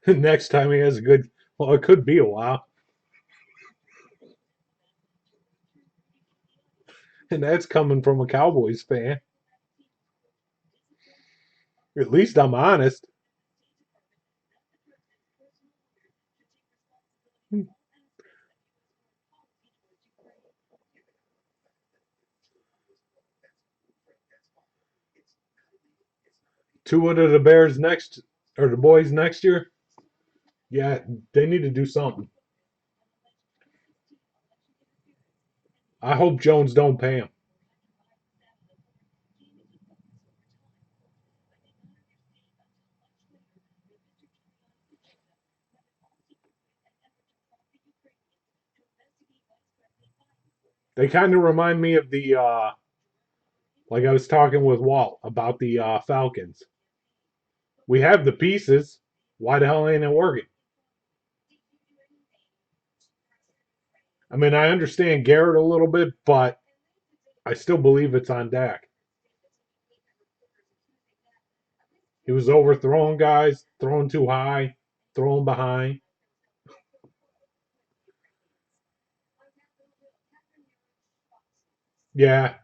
Next time he has a good, well, it could be a while. And that's coming from a Cowboys fan. At least I'm honest. Two of the Bears next, or the boys next year. Yeah, they need to do something. I hope Jones don't pay him. They kind of remind me of the like I was talking with Walt about the Falcons. We have the pieces. Why the hell ain't it working? I mean, I understand Garrett a little bit, but I still believe it's on Dak. He was overthrowing guys, throwing too high, throwing behind. Yeah,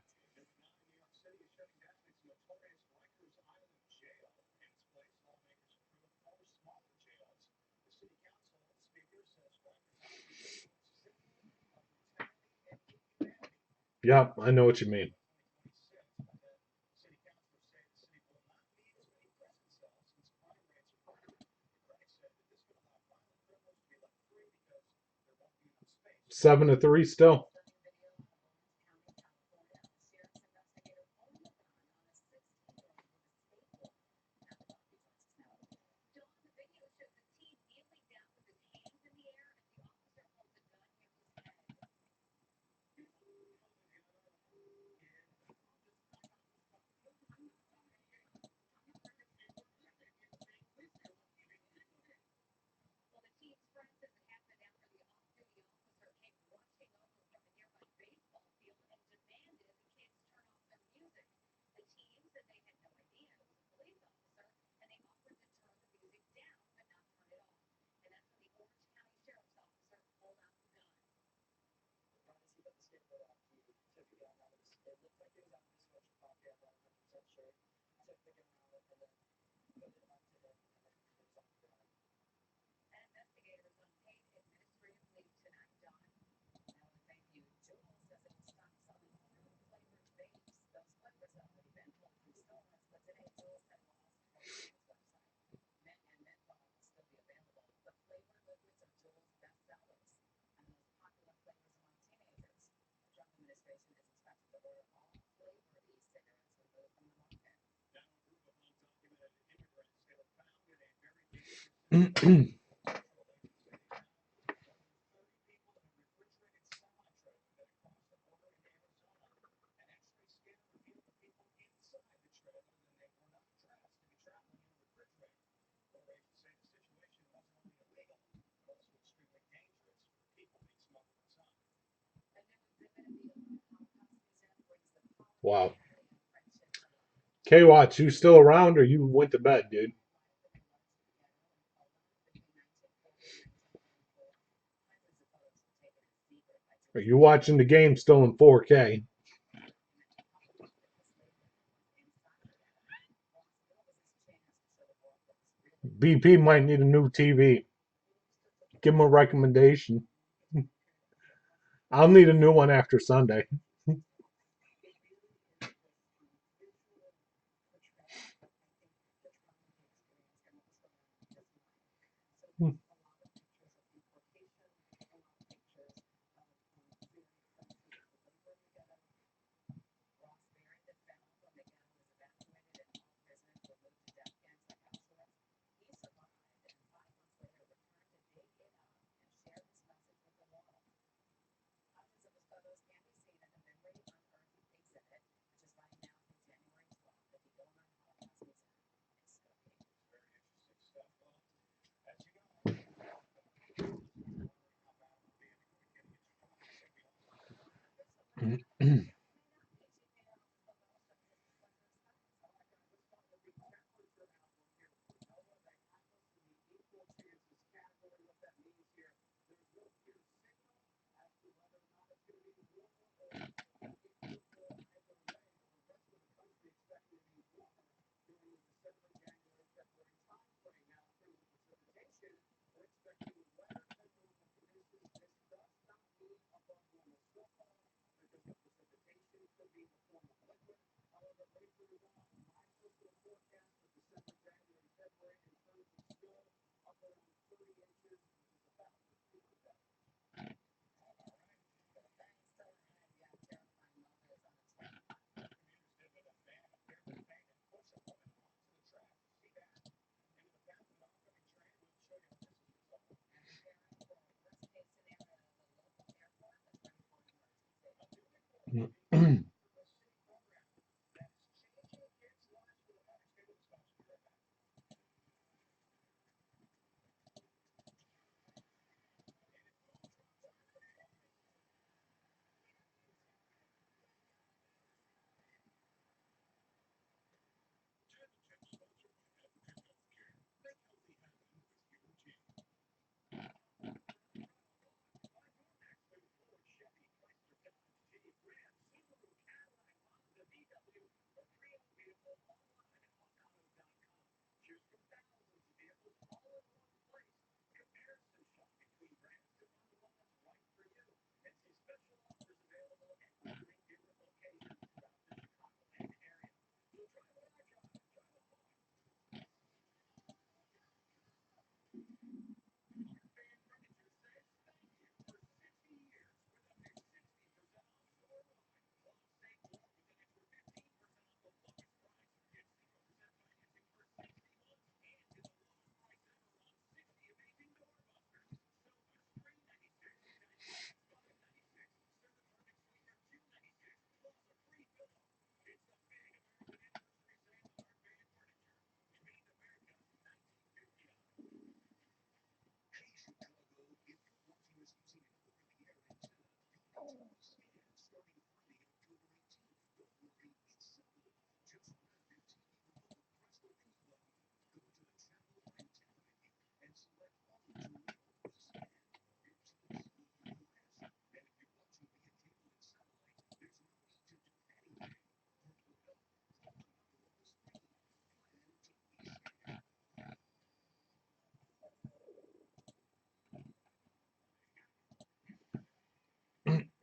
yep, I know what you mean. 7-3 still. Wow. K Watch, you still around or you went to bed, dude? Are you watching the game still in 4K? BP might need a new TV. Give him a recommendation. I'll need a new one after Sunday.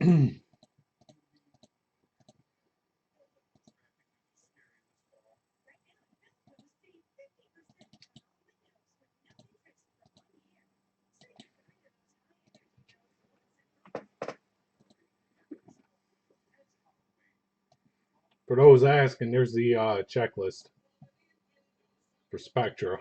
For those asking, there's the checklist for Spectra.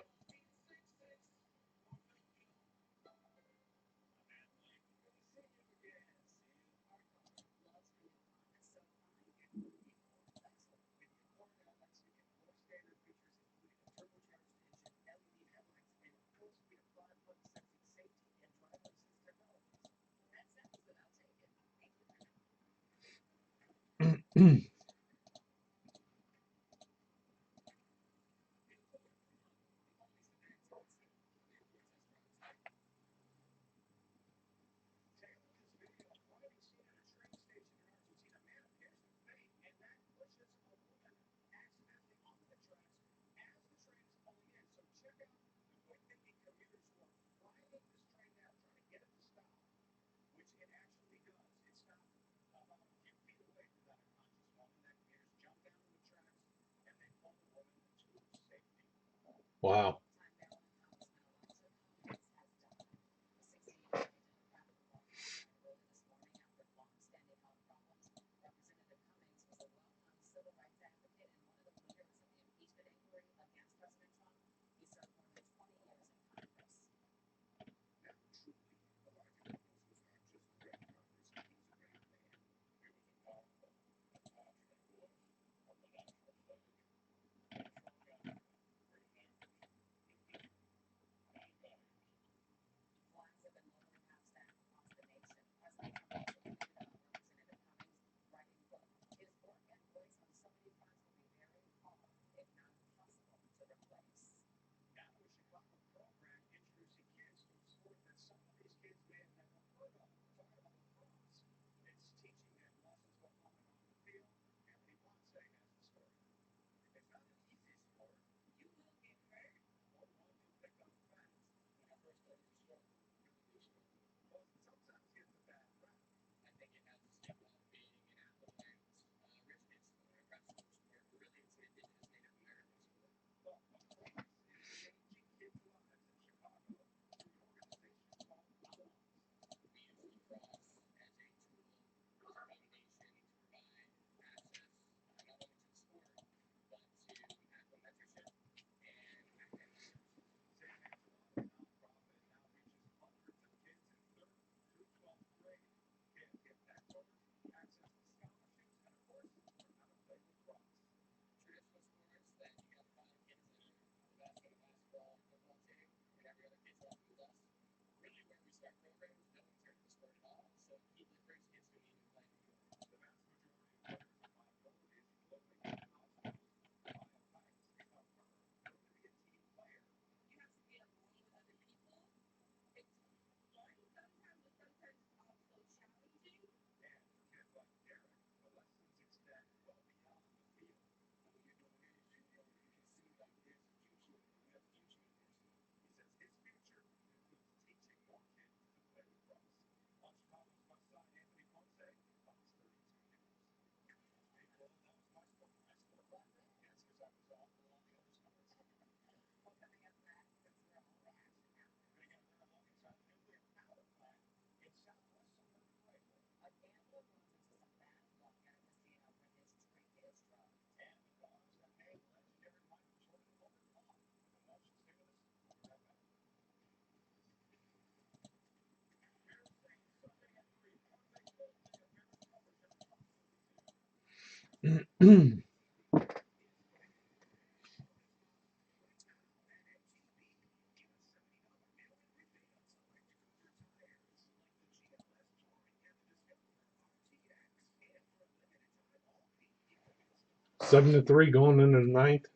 Wow. Mm. 7-3 going into the ninth.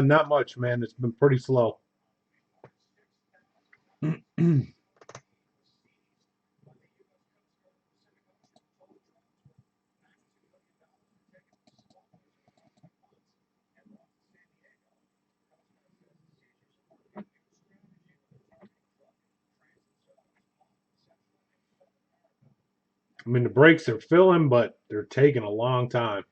Not much, man. It's been pretty slow. I mean, the brakes are filling, but they're taking a long time.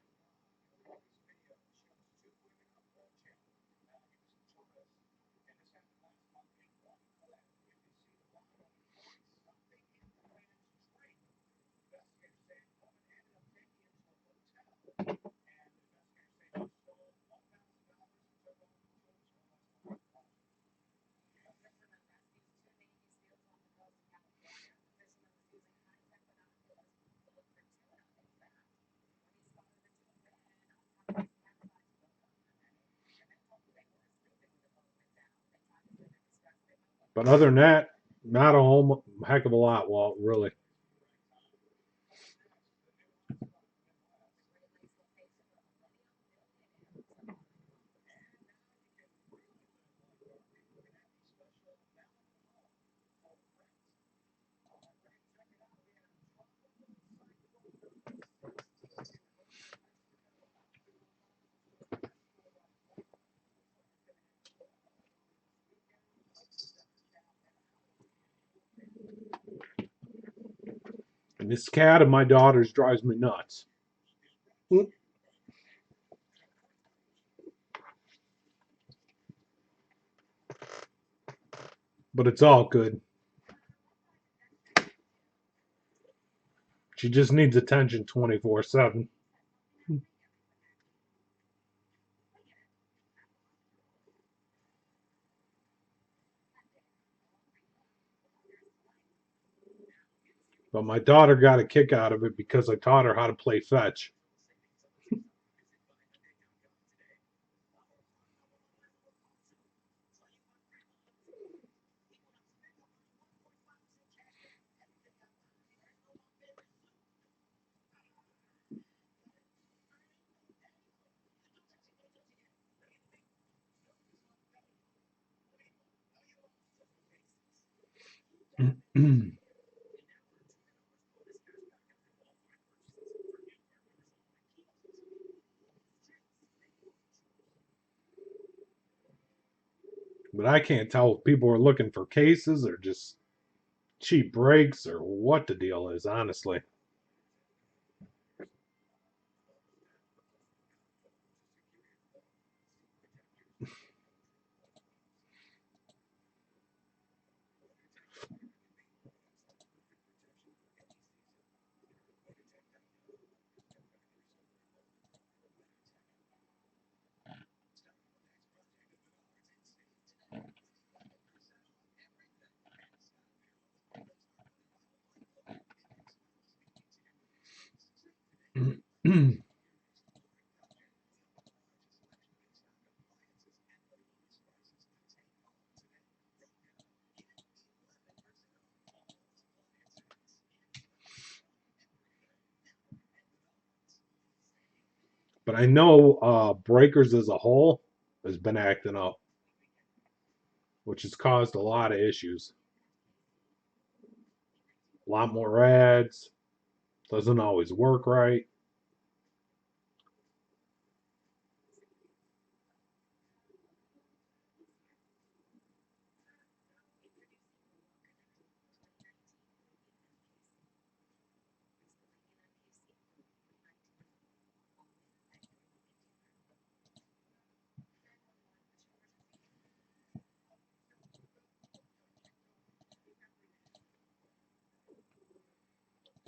But other than that, not a whole heck of a lot, Walt, really. And this cat of my daughter's drives me nuts. But it's all good. She just needs attention 24/7. But my daughter got a kick out of it because I taught her how to play fetch. But I can't tell if people are looking for cases or just cheap breaks or what the deal is, honestly. But I know breakers as a whole has been acting up, which has caused a lot of issues. A lot more ads, doesn't always work right.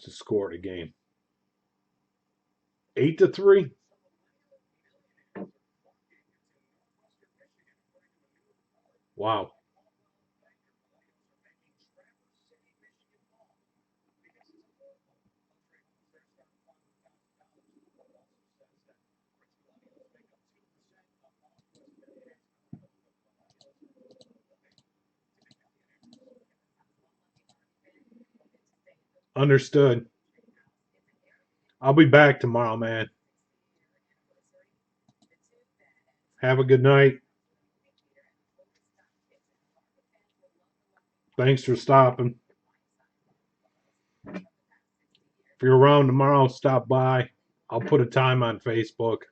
To score the game 8-3. Wow. Understood. I'll be back tomorrow, man. Have a good night. Thanks for stopping. If you're around tomorrow, stop by. I'll put a time on Facebook.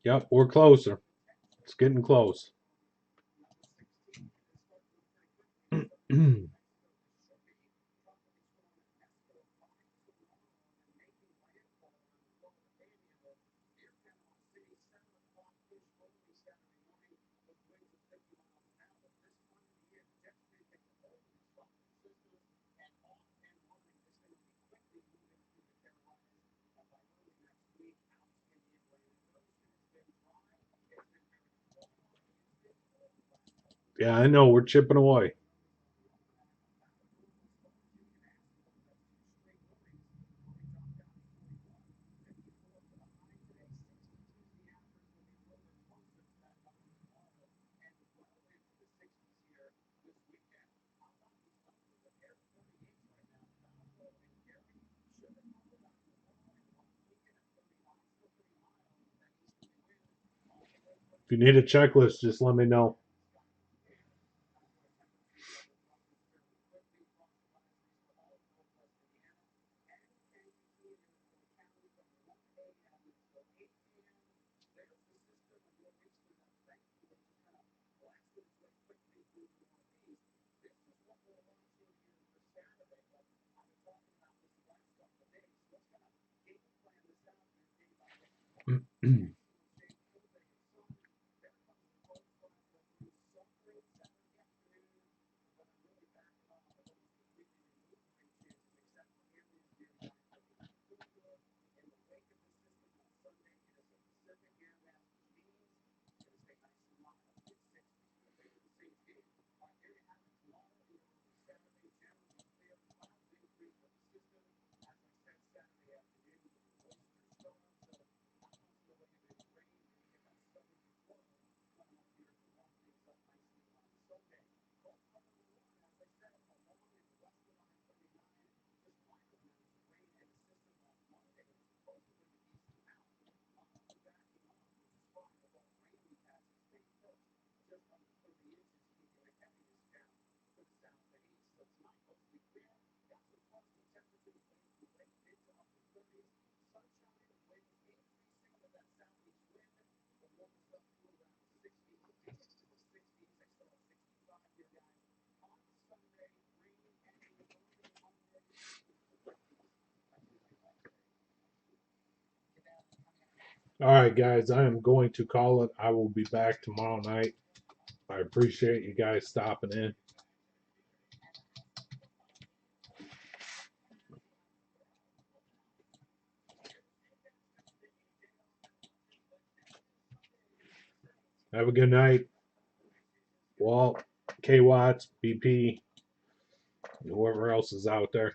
Yep, we're closer. It's getting close. Yeah, I know. We're chipping away. If you need a checklist, just let me know. All right, guys, I am going to call it. I will be back tomorrow night. I appreciate you guys stopping in. Have a good night. Walt, K Watts, BP, whoever else is out there.